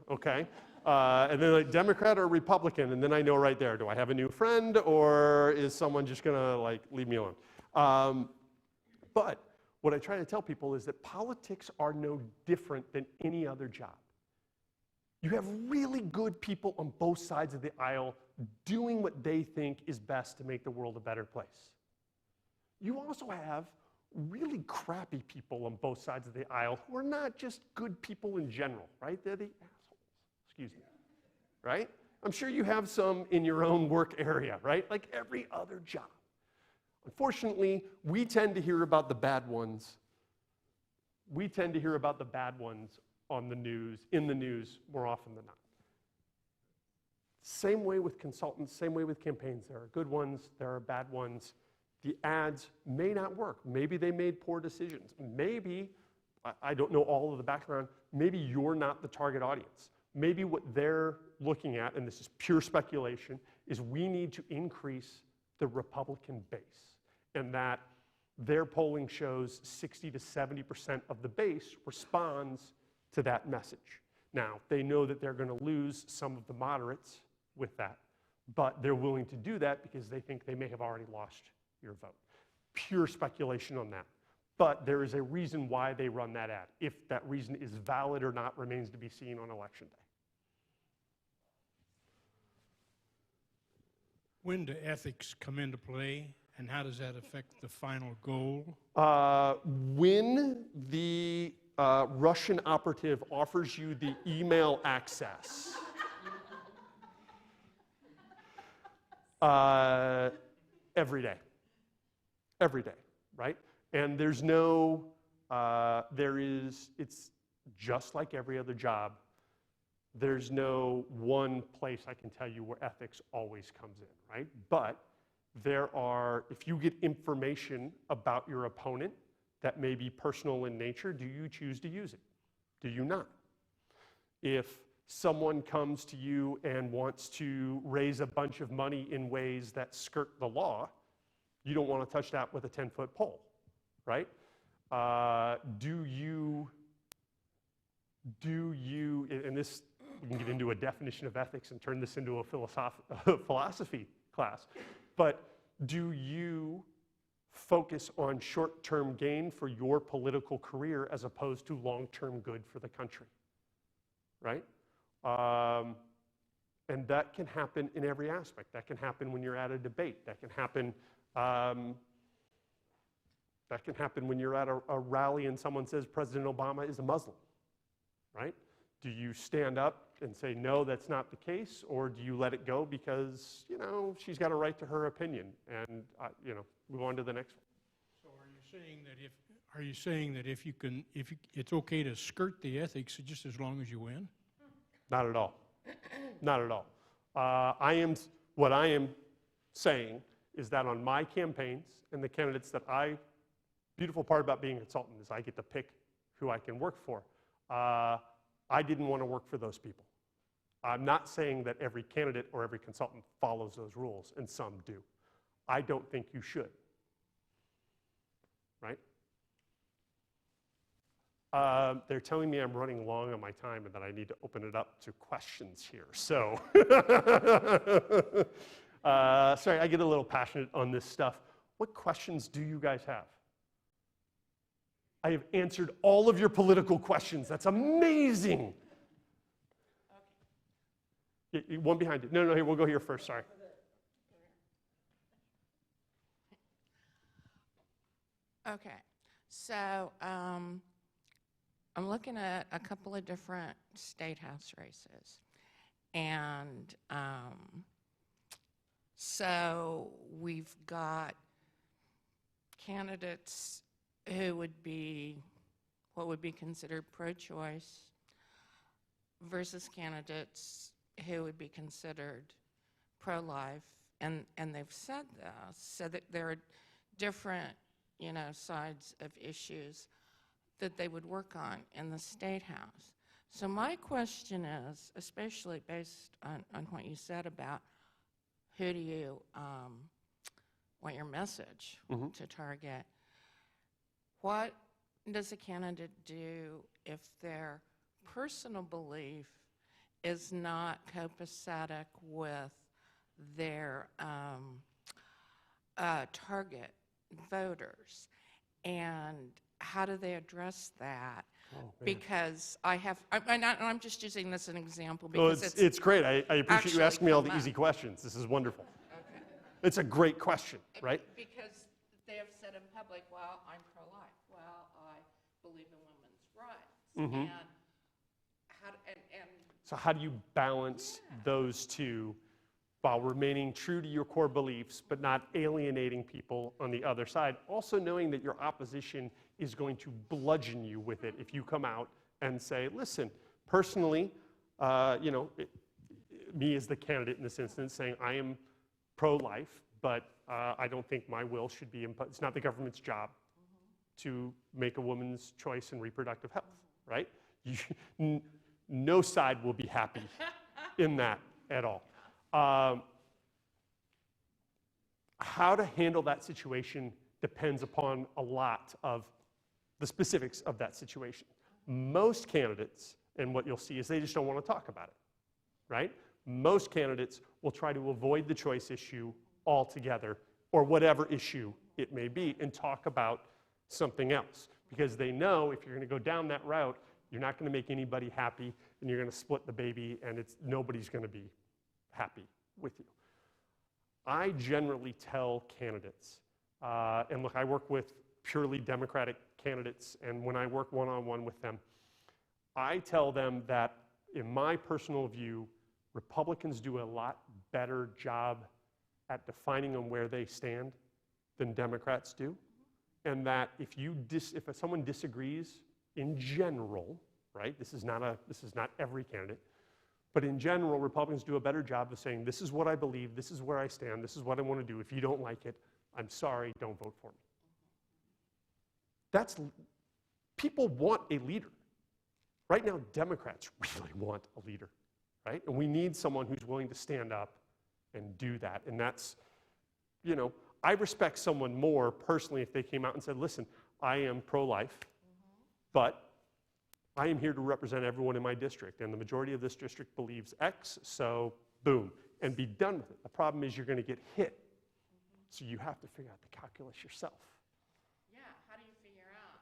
okay. And then like, Democrat or Republican? And then I know right there, do I have a new friend, or is someone just gonna like leave me alone? But what I try to tell people is that politics are no different than any other job. You have really good people on both sides of the aisle doing what they think is best to make the world a better place. You also have really crappy people on both sides of the aisle who are not just good people in general, right? They're the assholes, excuse me, right? I'm sure you have some in your own work area, right? Like every other job. Unfortunately, we tend to hear about the bad ones. We tend to hear about the bad ones on the news, in the news, more often than not. Same way with consultants, same way with campaigns. There are good ones, there are bad ones. The ads may not work. Maybe they made poor decisions. Maybe, I don't know all of the background, maybe you're not the target audience. Maybe what they're looking at, and this is pure speculation, is we need to increase the Republican base. And that Their polling shows 60 to 70% of the base responds to that message. Now, they know that they're going to lose some of the moderates with that, but they're willing to do that because they think they may have already lost your vote. Pure speculation on that. But there is a reason why they run that ad. If that reason is valid or not remains to be seen on election day. When do ethics come into play, and how does that affect the final goal? When the Russian operative offers you the email access, every day. Every day, right? And there's no, it's just like every other job. There's no one place I can tell you where ethics always comes in, right? But there are, if you get information about your opponent that may be personal in nature, do you choose to use it? Do you not? If someone comes to you and wants to raise a bunch of money in ways that skirt the law, you don't want to touch that with a 10-foot pole, right? Do you, and this, we can get into a definition of ethics and turn this into a philosophy class, but do you focus on short-term gain for your political career as opposed to long-term good for the country, right? And that can happen in every aspect. That can happen when you're at a debate. That can happen when you're at a rally and someone says President Obama is a Muslim, right? Do you stand up and say, no, that's not the case, or do you let it go because, you know, she's got a right to her opinion, and, you know, move on to the next one? So are you saying that if it's okay to skirt the ethics just as long as you win? Not at all. Not at all. What I am saying is that on my campaigns and the candidates that beautiful part about being a consultant is I get to pick who I can work for. I didn't want to work for those people. I'm not saying that every candidate or every consultant follows those rules, and some do. I don't think you should, right? They're telling me I'm running long on my time and that I need to open it up to questions here. So, sorry, I get a little passionate on this stuff. What questions do you guys have? I have answered all of your political questions. That's amazing. Okay. One behind you. No, here, we'll go here first, sorry. Okay, so I'm looking at a couple of different state house races. And so we've got candidates who would be what would be considered pro-choice versus candidates who would be considered pro-life. And they've said this, so that there are different, you know, sides of issues that they would work on in the State House. So my question is, especially based on what you said about who do you want your message to target, what does a candidate do if their personal belief is not copacetic with their target voters? And how do they address that? Oh, because I'm just using this as an example because it's great. I appreciate you asking me all the easy questions. This is wonderful. Okay. It's a great question, right? Because they have said in public, well, I'm pro-life. Well, I believe in women's rights. And so how do you balance those two while remaining true to your core beliefs, but not alienating people on the other side? Also knowing that your opposition is going to bludgeon you with it if you come out and say, listen, personally, you know, me as the candidate in this instance saying I am pro-life, but I don't think my will should be imposed. It's not the government's job to make a woman's choice in reproductive health, right? No side will be happy in that at all. How to handle that situation depends upon a lot of the specifics of that situation. Most candidates, and what you'll see is they just don't want to talk about it, right? Most candidates will try to avoid the choice issue altogether, or whatever issue it may be, and talk about something else. Because they know if you're going to go down that route, you're not going to make anybody happy, and you're going to split the baby, and nobody's going to be happy with you. I generally tell candidates, and look, I work with purely Democratic candidates, and when I work one-on-one with them, I tell them that, in my personal view, Republicans do a lot better job at defining on where they stand than Democrats do, and that if someone disagrees in general, right? This is not every candidate, but in general, Republicans do a better job of saying, this is what I believe, this is where I stand, this is what I want to do. If you don't like it, I'm sorry, don't vote for me. People want a leader. Right now, Democrats really want a leader, right? And we need someone who's willing to stand up and do that. And that's, I respect someone more personally if they came out and said, listen, I am pro-life, but I am here to represent everyone in my district, and the majority of this district believes X, so boom, and be done with it. The problem is you're going to get hit, so you have to figure out the calculus yourself. Yeah, how do you figure out,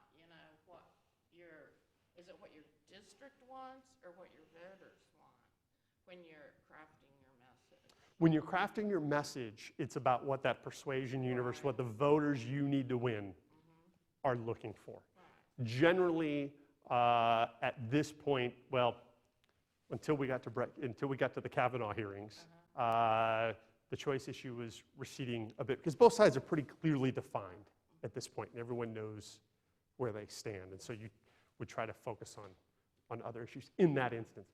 is it what your district wants or what your voters want when you're crafting your message? When you're crafting your message, it's about what that persuasion universe, what the voters you need to win are looking for. Right. Generally, at this point, well, until we got to the Kavanaugh hearings, the choice issue was receding a bit because both sides are pretty clearly defined at this point, and everyone knows where they stand. And so you would try to focus on other issues in that instance.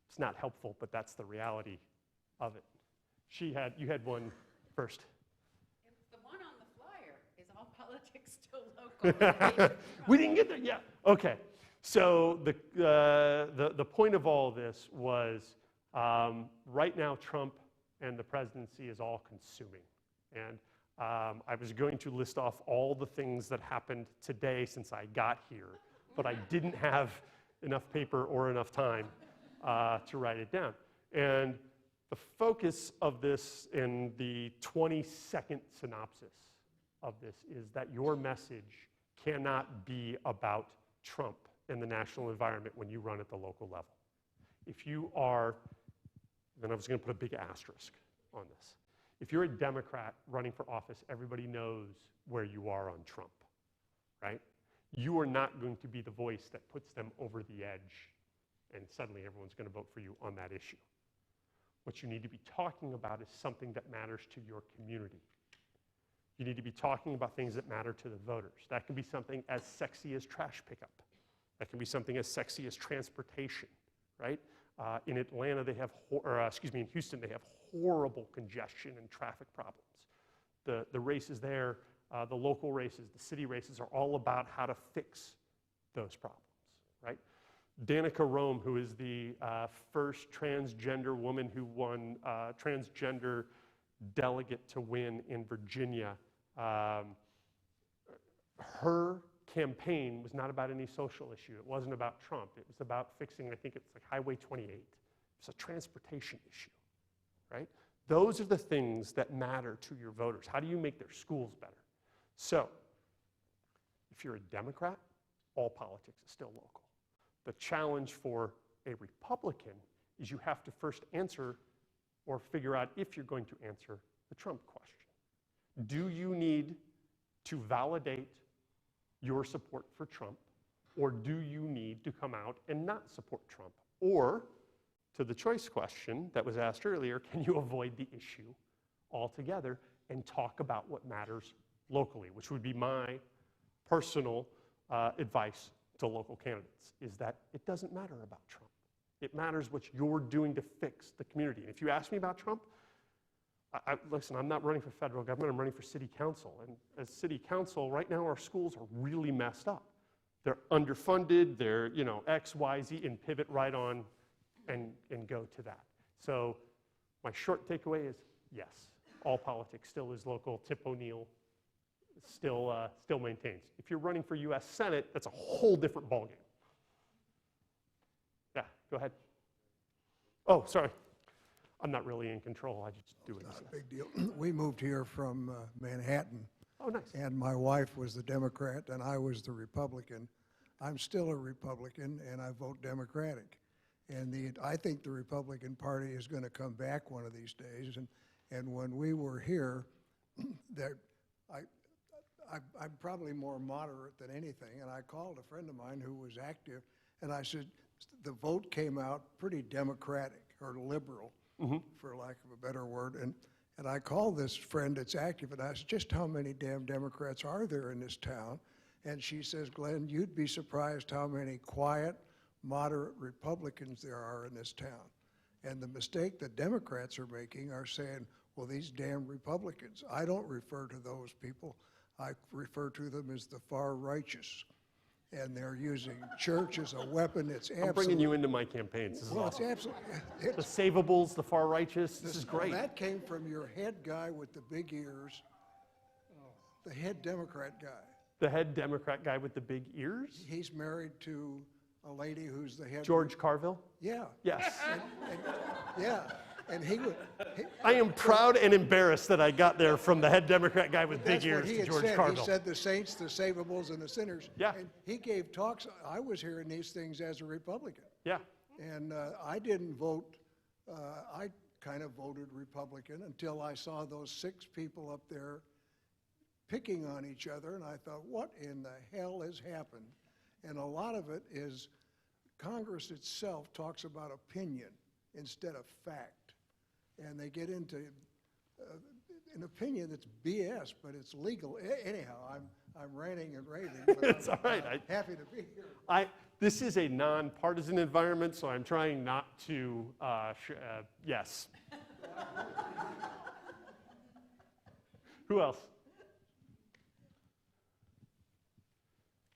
It's not helpful, but that's the reality of it. You had one first. The one on the flyer is all politics to local. We didn't get there yet. Okay. So the point of all of this was right now Trump and the presidency is all consuming. And I was going to list off all the things that happened today since I got here, but I didn't have enough paper or enough time to write it down. And the focus of this in the 20-second synopsis of this is that your message cannot be about Trump and the national environment when you run at the local level. If you are, then I was going to put a big asterisk on this. If you're a Democrat running for office, everybody knows where you are on Trump, right? You are not going to be the voice that puts them over the edge and suddenly everyone's going to vote for you on that issue. What you need to be talking about is something that matters to your community. You need to be talking about things that matter to the voters. That can be something as sexy as trash pickup. That can be something as sexy as transportation, right? In Atlanta, in Houston, they have horrible congestion and traffic problems. The races there, the local races, the city races are all about how to fix those problems, right? Danica Rome, who is the first transgender woman who won transgender delegate to win in Virginia, her campaign was not about any social issue. It wasn't about Trump. It was about fixing, I think it's like Highway 28. It's a transportation issue, right? Those are the things that matter to your voters. How do you make their schools better? So, if you're a Democrat, all politics is still local. The challenge for a Republican is you have to first answer or figure out if you're going to answer the Trump question. Do you need to validate your support for Trump, or do you need to come out and not support Trump? Or, to the choice question that was asked earlier, can you avoid the issue altogether and talk about what matters locally, which would be my personal advice to local candidates, is that it doesn't matter about Trump. It matters what you're doing to fix the community. And if you ask me about Trump, listen, I'm not running for federal government, I'm running for city council. And as city council, right now our schools are really messed up. They're underfunded, they're X, Y, Z, and pivot right on and go to that. So my short takeaway is yes, all politics still is local. Tip O'Neill still maintains. If you're running for U.S. Senate, that's a whole different ballgame. Yeah, go ahead. Oh, sorry. I'm not really in control. I just do it. Not a big deal. We moved here from Manhattan, Oh, nice. and my wife was the Democrat, and I was the Republican. I'm still a Republican, and I vote Democratic. And I think the Republican Party is going to come back one of these days. And when we were here, I'm probably more moderate than anything. And I called a friend of mine who was active, and I said, the vote came out pretty Democratic or liberal, for lack of a better word. And I called this friend that's active, and I said, just how many damn Democrats are there in this town? And she says, Glenn, you'd be surprised how many quiet, moderate Republicans there are in this town. And the mistake that Democrats are making are saying, well, these damn Republicans. I don't refer to those people. I refer to them as the far righteous. And they're using church as a weapon. It's absolutely... I'm bringing you into my campaigns. This is Well, awesome. it's absolutely... The savables, the far righteous, this is great. That came from your head guy with the big ears, the head Democrat guy. The head Democrat guy with the big ears? He's married to a lady who's the head... George Carville? Yeah. Yes. Yeah. And he would... I am proud and embarrassed that I got there from the head Democrat guy with big That's what ears he to had George said. Carville. He said the saints, the savables, and the sinners. Yeah. And he gave talks. I was hearing these things as a Republican. Yeah. And I didn't vote. I kind of voted Republican until I saw those 6 people up there picking on each other. And I thought, what in the hell has happened? And a lot of it is Congress itself talks about opinion instead of fact. And they get into an opinion that's BS, but it's legal. Anyhow, I'm ranting and raving, but It's all right. I'm happy to be here. This is a nonpartisan environment, so I'm trying not to, yes. Who else?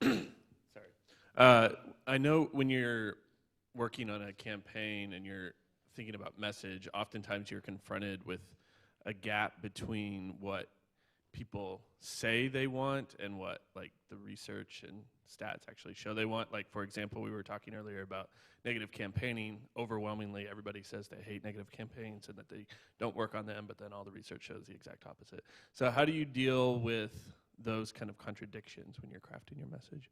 Sorry. I know when you're working on a campaign and you're thinking about message, oftentimes you're confronted with a gap between what people say they want and what like the research and stats actually show they want. Like, for example, we were talking earlier about negative campaigning. Overwhelmingly, everybody says they hate negative campaigns and that they don't work on them, but then all the research shows the exact opposite. So how do you deal with those kind of contradictions when you're crafting your message?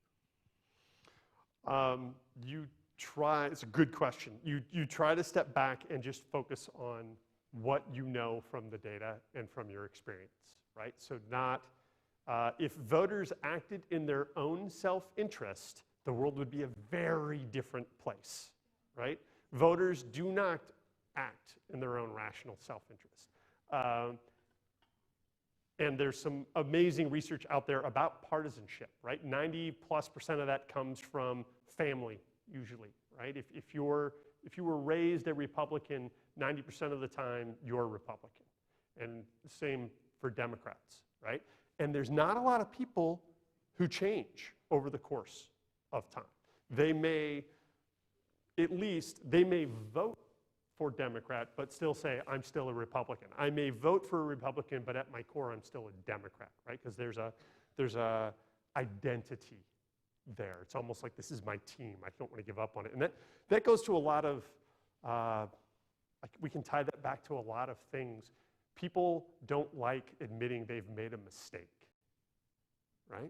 It's a good question. You try to step back and just focus on what you know from the data and from your experience, right? So if voters acted in their own self-interest, the world would be a very different place, right? Voters do not act in their own rational self-interest. And there's some amazing research out there about partisanship, right? 90+% of that comes from family, usually, right? If you were raised a Republican, 90% of the time you're Republican. And the same for Democrats, right? And there's not a lot of people who change over the course of time. They may vote for Democrat, but still say, I'm still a Republican. I may vote for a Republican, but at my core, I'm still a Democrat, right? Because there's a identity there. It's almost like this is my team. I don't want to give up on it. And that goes to a lot of, we can tie that back to a lot of things. People don't like admitting they've made a mistake, right?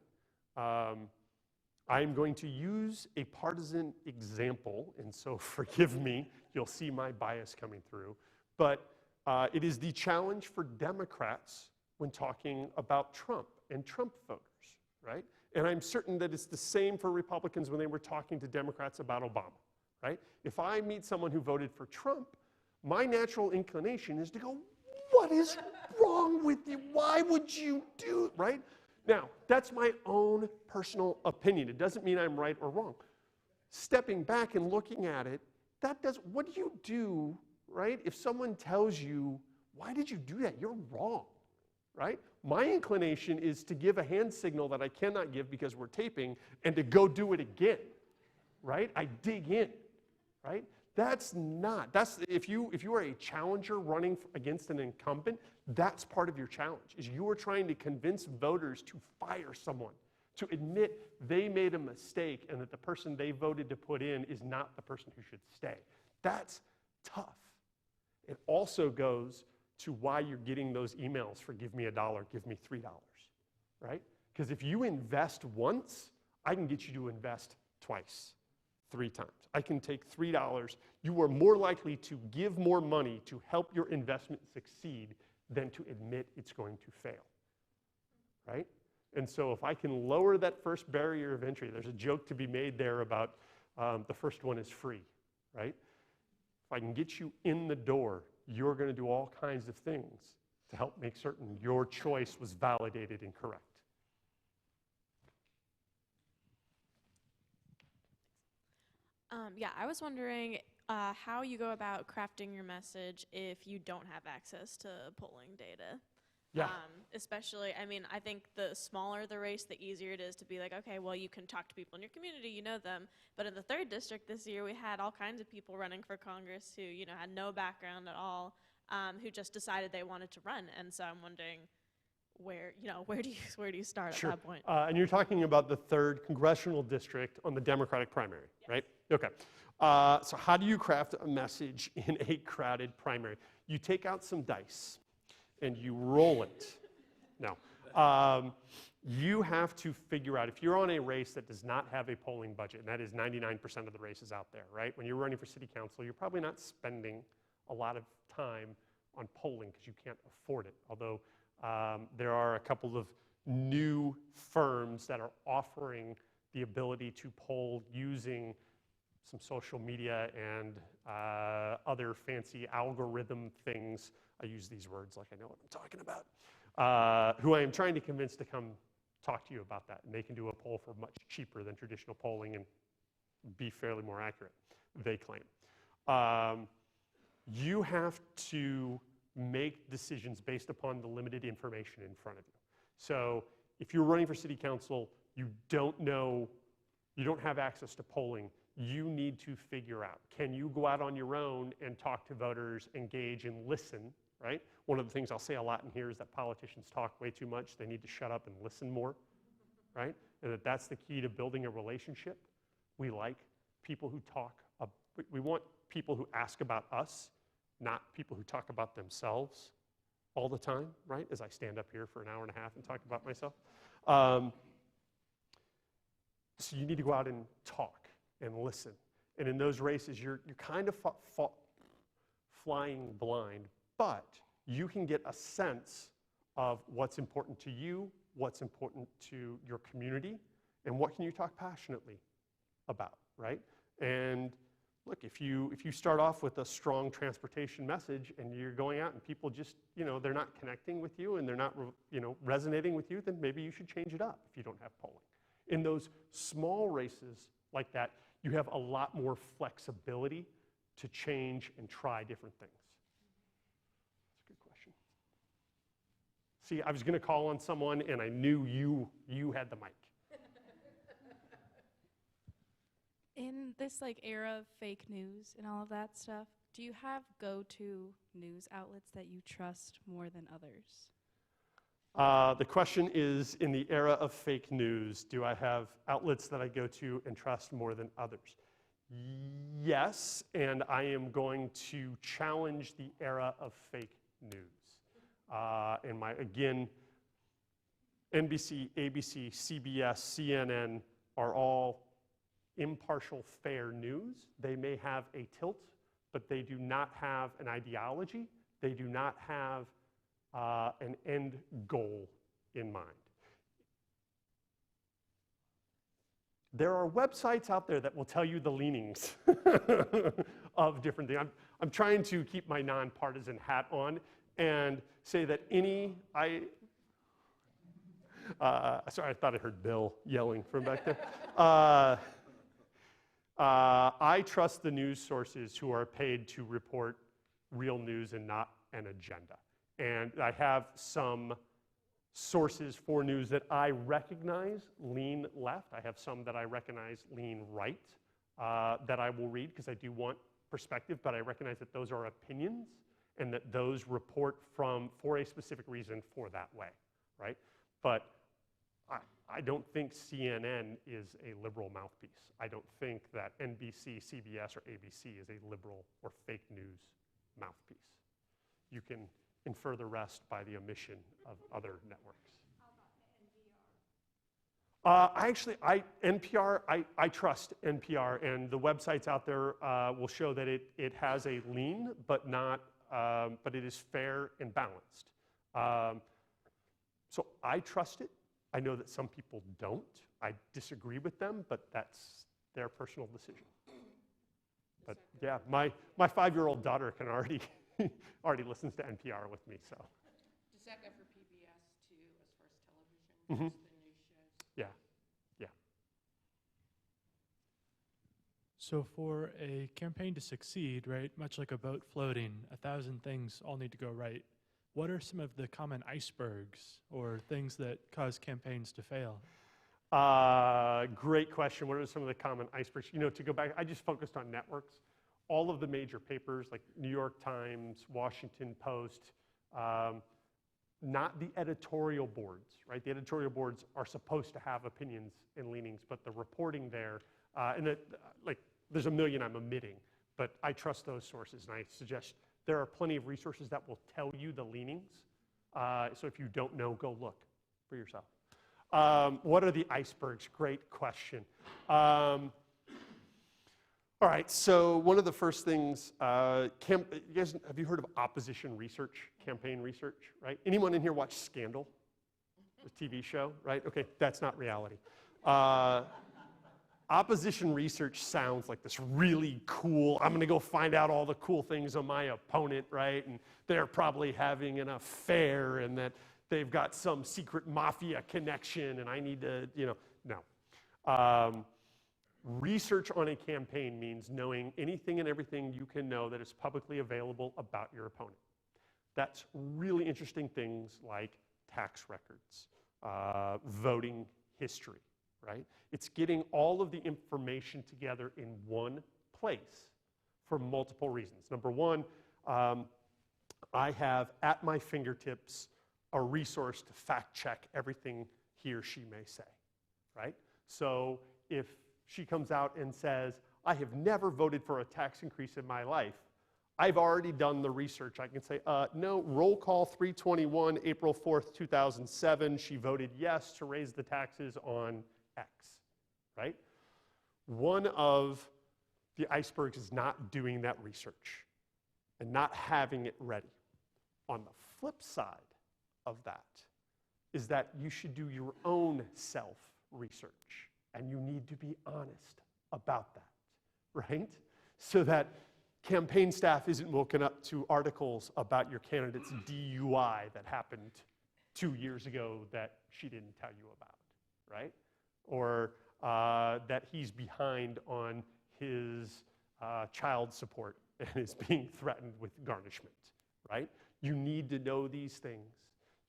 I'm going to use a partisan example, and so forgive me, you'll see my bias coming through, but it is the challenge for Democrats when talking about Trump and Trump voters, right? And I'm certain that it's the same for Republicans when they were talking to Democrats about Obama, right? If I meet someone who voted for Trump, my natural inclination is to go, what is wrong with you? Why would you do, right? Now, that's my own personal opinion. It doesn't mean I'm right or wrong. Stepping back and looking at it, what do you do, right? If someone tells you, why did you do that? You're wrong, right? My inclination is to give a hand signal that I cannot give because we're taping and to go do it again, right? I dig in, right? That's not. If you are a challenger running against an incumbent, that's part of your challenge, is you are trying to convince voters to fire someone, to admit they made a mistake and that the person they voted to put in is not the person who should stay. That's tough. It also goes to why you're getting those emails for give me $1, give me $3, right? Because if you invest once, I can get you to invest twice, 3 times. I can take $3. You are more likely to give more money to help your investment succeed than to admit it's going to fail, right? And so if I can lower that first barrier of entry, there's a joke to be made there about the first one is free, right? If I can get you in the door, you're going to do all kinds of things to help make certain your choice was validated and correct. Yeah, I was wondering how you go about crafting your message if you don't have access to polling data. Yeah. Especially, I mean, I think the smaller the race, the easier it is to be like, okay, well, you can talk to people in your community, you know them. But in the 3rd district this year, we had all kinds of people running for Congress who, you know, had no background at all, who just decided they wanted to run. And so I'm wondering where do you start Sure. at that point? And you're talking about the 3rd congressional district on the Democratic primary, Yes. right? Okay. So how do you craft a message in a crowded primary? You take out some dice and you roll it. No. You have to figure out, if you're on a race that does not have a polling budget, and that is 99% of the races out there, right? When you're running for city council, you're probably not spending a lot of time on polling because you can't afford it. Although there are a couple of new firms that are offering the ability to poll using some social media and other fancy algorithm things. I use these words like I know what I'm talking about. Who I am trying to convince to come talk to you about that. And they can do a poll for much cheaper than traditional polling and be fairly more accurate, they claim. You have to make decisions based upon the limited information in front of you. So if you're running for city council, you don't have access to polling, you need to figure out, can you go out on your own and talk to voters, engage and listen, right? One of the things I'll say a lot in here is that politicians talk way too much. They need to shut up and listen more, right? And that's the key to building a relationship. We like people who talk, we want people who ask about us, not people who talk about themselves all the time, right? As I stand up here for an hour and a half and talk about myself. So you need to go out and talk and listen. And in those races, you're kind of flying blind, but you can get a sense of what's important to you, what's important to your community, and what can you talk passionately about, right? And look, if you start off with a strong transportation message and you're going out and people just, they're not connecting with you and they're not, resonating with you, then maybe you should change it up if you don't have polling. In those small races like that, you have a lot more flexibility to change and try different things. That's a good question. See, I was going to call on someone and I knew you had the mic. In this era of fake news and all of that stuff, do you have go-to news outlets that you trust more than others? The question is, in the era of fake news, do I have outlets that I go to and trust more than others? Yes, and I am going to challenge the era of fake news. Again, NBC, ABC, CBS, CNN are all impartial, fair news. They may have a tilt, but they do not have an ideology. They do not have an end goal in mind. There are websites out there that will tell you the leanings of different things. I'm trying to keep my nonpartisan hat on and say that sorry, I thought I heard Bill yelling from back there. I trust the news sources who are paid to report real news and not an agenda. And I have some sources for news that I recognize lean left. I have some that I recognize lean right that I will read because I do want perspective, but I recognize that those are opinions and that those report for a specific reason for that way, right? But I don't think CNN is a liberal mouthpiece. I don't think that NBC, CBS, or ABC is a liberal or fake news mouthpiece. You can infer the rest by the omission of other networks. NPR, I trust NPR, and the websites out there will show that it has a lean, but it is fair and balanced. So I trust it. I know that some people don't. I disagree with them, but that's their personal decision. But yeah, my 5-year-old daughter can already listens to NPR with me, so. Does that go for PBS too, as far as television, just the news shows? Yeah. So for a campaign to succeed, right, much like a boat floating, 1,000 things all need to go right. What are some of the common icebergs or things that cause campaigns to fail? Great question. What are some of the common icebergs? You know, to go back, I just focused on networks. All of the major papers like New York Times, Washington Post, not the editorial boards, right? The editorial boards are supposed to have opinions and leanings, but the reporting there, there's a million I'm omitting, but I trust those sources, and I suggest there are plenty of resources that will tell you the leanings. So if you don't know, go look for yourself. What are the icebergs? Great question. All right, so one of the first things, you guys, have you heard of opposition research, campaign research, right? Anyone in here watch Scandal, the TV show, right? Okay, that's not reality. Opposition research sounds like this really cool, I'm gonna go find out all the cool things on my opponent, right? And they're probably having an affair and that they've got some secret mafia connection and I need to, no. Research on a campaign means knowing anything and everything you can know that is publicly available about your opponent. That's really interesting things like tax records, voting history, right? It's getting all of the information together in one place for multiple reasons. Number one, I have at my fingertips a resource to fact check everything he or she may say, right? So if she comes out and says, I have never voted for a tax increase in my life, I've already done the research. I can say, no, roll call 321, April 4th, 2007, she voted yes to raise the taxes on X, right? One of the icebergs is not doing that research and not having it ready. On the flip side of that is that you should do your own self-research. And you need to be honest about that, right? So that campaign staff isn't woken up to articles about your candidate's DUI that happened 2 years ago that she didn't tell you about, right? Or that he's behind on his child support and is being threatened with garnishment, right? You need to know these things.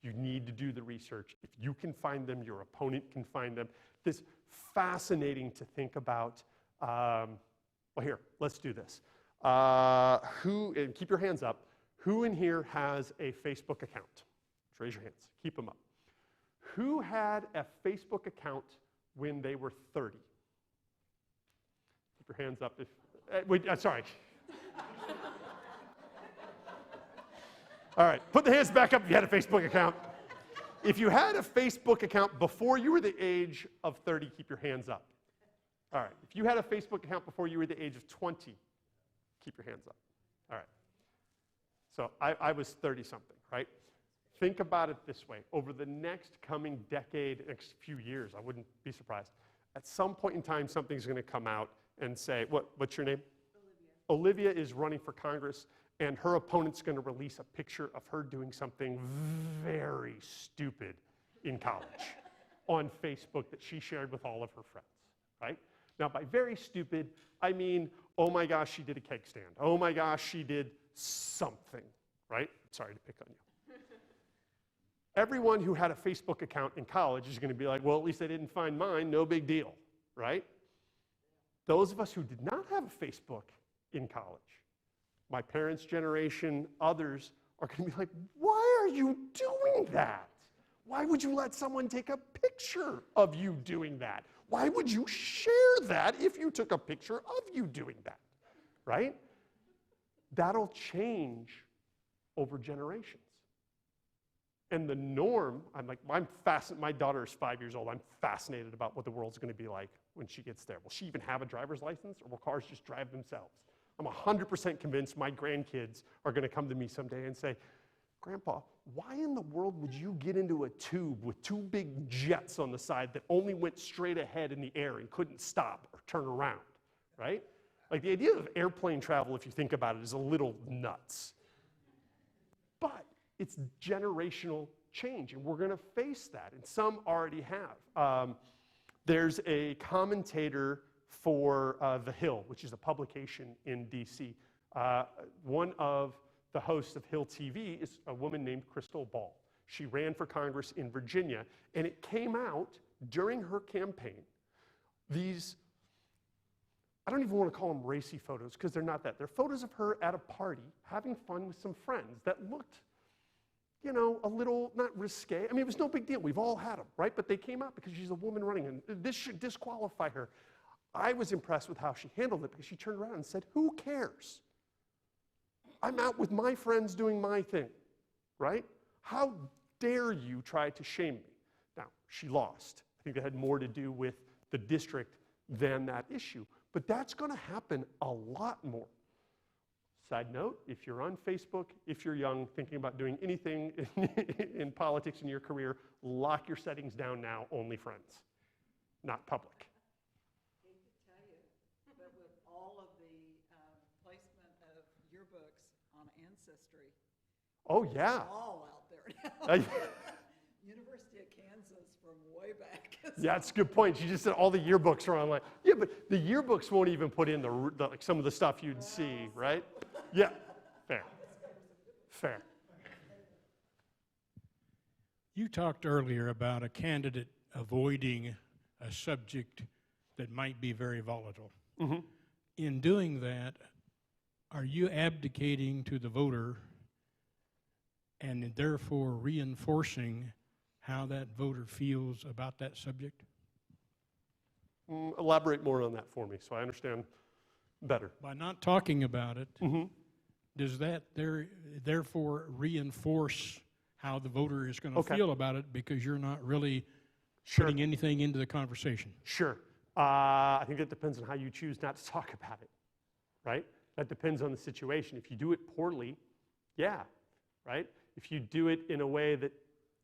You need to do the research. If you can find them, your opponent can find them. This fascinating to think about. Well, here, let's do this. And keep your hands up. Who in here has a Facebook account? Just raise your hands. Keep them up. Who had a Facebook account when they were 30? Keep your hands up. Sorry. All right, put the hands back up if you had a Facebook account. If you had a Facebook account before you were the age of 30, keep your hands up. All right, if you had a Facebook account before you were the age of 20, keep your hands up. All right. So I was 30-something, right? Think about it this way. Over the next coming decade, next few years, I wouldn't be surprised. At some point in time, something's going to come out and say, what's your name? Olivia. Olivia is running for Congress, and her opponent's going to release a picture of her doing something very stupid in college on Facebook that she shared with all of her friends, right? Now, by very stupid, I mean, oh my gosh, she did a cake stand. Oh my gosh, she did something, right? Sorry to pick on you. Everyone who had a Facebook account in college is going to be like, well, at least they didn't find mine, no big deal, right? Those of us who did not have a Facebook in college. My parents' generation, others, are going to be like, why are you doing that? Why would you let someone take a picture of you doing that? Why would you share that if you took a picture of you doing that, right? That'll change over generations. And the norm, my daughter is 5 years old. I'm fascinated about what the world's going to be like when she gets there. Will she even have a driver's license, or will cars just drive themselves? I'm 100% convinced my grandkids are going to come to me someday and say, Grandpa, why in the world would you get into a tube with two big jets on the side that only went straight ahead in the air and couldn't stop or turn around, right? Like, the idea of airplane travel, if you think about it, is a little nuts. But it's generational change, and we're going to face that, and some already have. There's a commentator for The Hill, which is a publication in DC. One of the hosts of Hill TV is a woman named Crystal Ball. She ran for Congress in Virginia, and it came out during her campaign, these, I don't even want to call them racy photos, because they're not that. They're photos of her at a party having fun with some friends that looked, you know, a little, not risque. I mean, it was no big deal. We've all had them, right? But they came out because she's a woman running, and this should disqualify her. I was impressed with how she handled it, because she turned around and said, who cares? I'm out with my friends doing my thing, right? How dare you try to shame me? Now, she lost. I think that had more to do with the district than that issue. But that's going to happen a lot more. Side note, if you're on Facebook, if you're young, thinking about doing anything in politics in your career, lock your settings down now, only friends, not public. I hate to tell you, but with all of the placement of yearbooks on Ancestry, Oh, yeah. it's all out there now. University of Kansas from way back. Yeah, that's a good point. She just said all the yearbooks are online. Yeah, but the yearbooks won't even put in like some of the stuff you'd see, right? Yeah, fair. Fair. You talked earlier about a candidate avoiding a subject that might be very volatile. Mm-hmm. In doing that, are you abdicating to the voter and therefore reinforcing how that voter feels about that subject? Elaborate more on that for me so I understand better. By not talking about it, Mm-hmm. does that therefore reinforce how the voter is going to feel about it, because you're not really putting anything into the conversation? Sure. I think it depends on how you choose not to talk about it, right? That depends on the situation. If you do it poorly, yeah, right? If you do it in a way that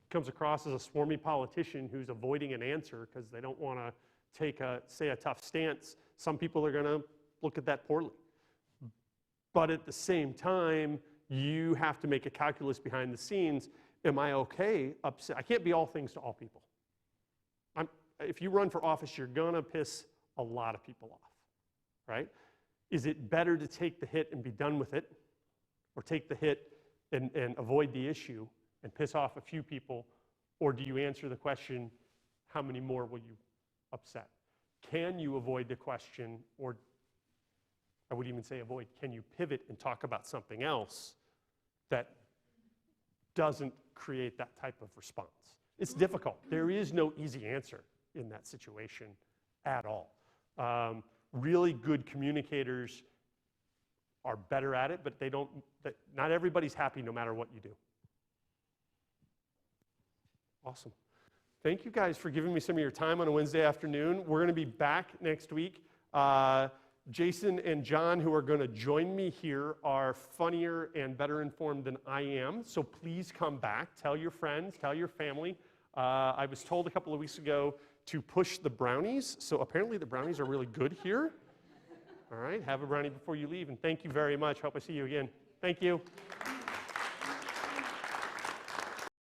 comes across as a swarmy politician who's avoiding an answer because they don't want to take say a tough stance, some people are going to look at that poorly. But at the same time, you have to make a calculus behind the scenes. Am I okay upset? I can't be all things to all people. If you run for office, you're going to piss a lot of people off, right? Is it better to take the hit and be done with it, or take the hit and avoid the issue and piss off a few people, or do you answer the question, how many more will you upset? Can you avoid the question, or I would even say avoid, can you pivot and talk about something else that doesn't create that type of response? It's difficult. There is no easy answer in that situation at all. Really good communicators are better at it, but not everybody's happy no matter what you do. Awesome. Thank you guys for giving me some of your time on a Wednesday afternoon. We're going to be back next week. Jason and John, who are going to join me here, are funnier and better informed than I am. So please come back. Tell your friends. Tell your family. I was told a couple of weeks ago to push the brownies. So apparently the brownies are really good here. All right. Have a brownie before you leave. And thank you very much. Hope I see you again. Thank you.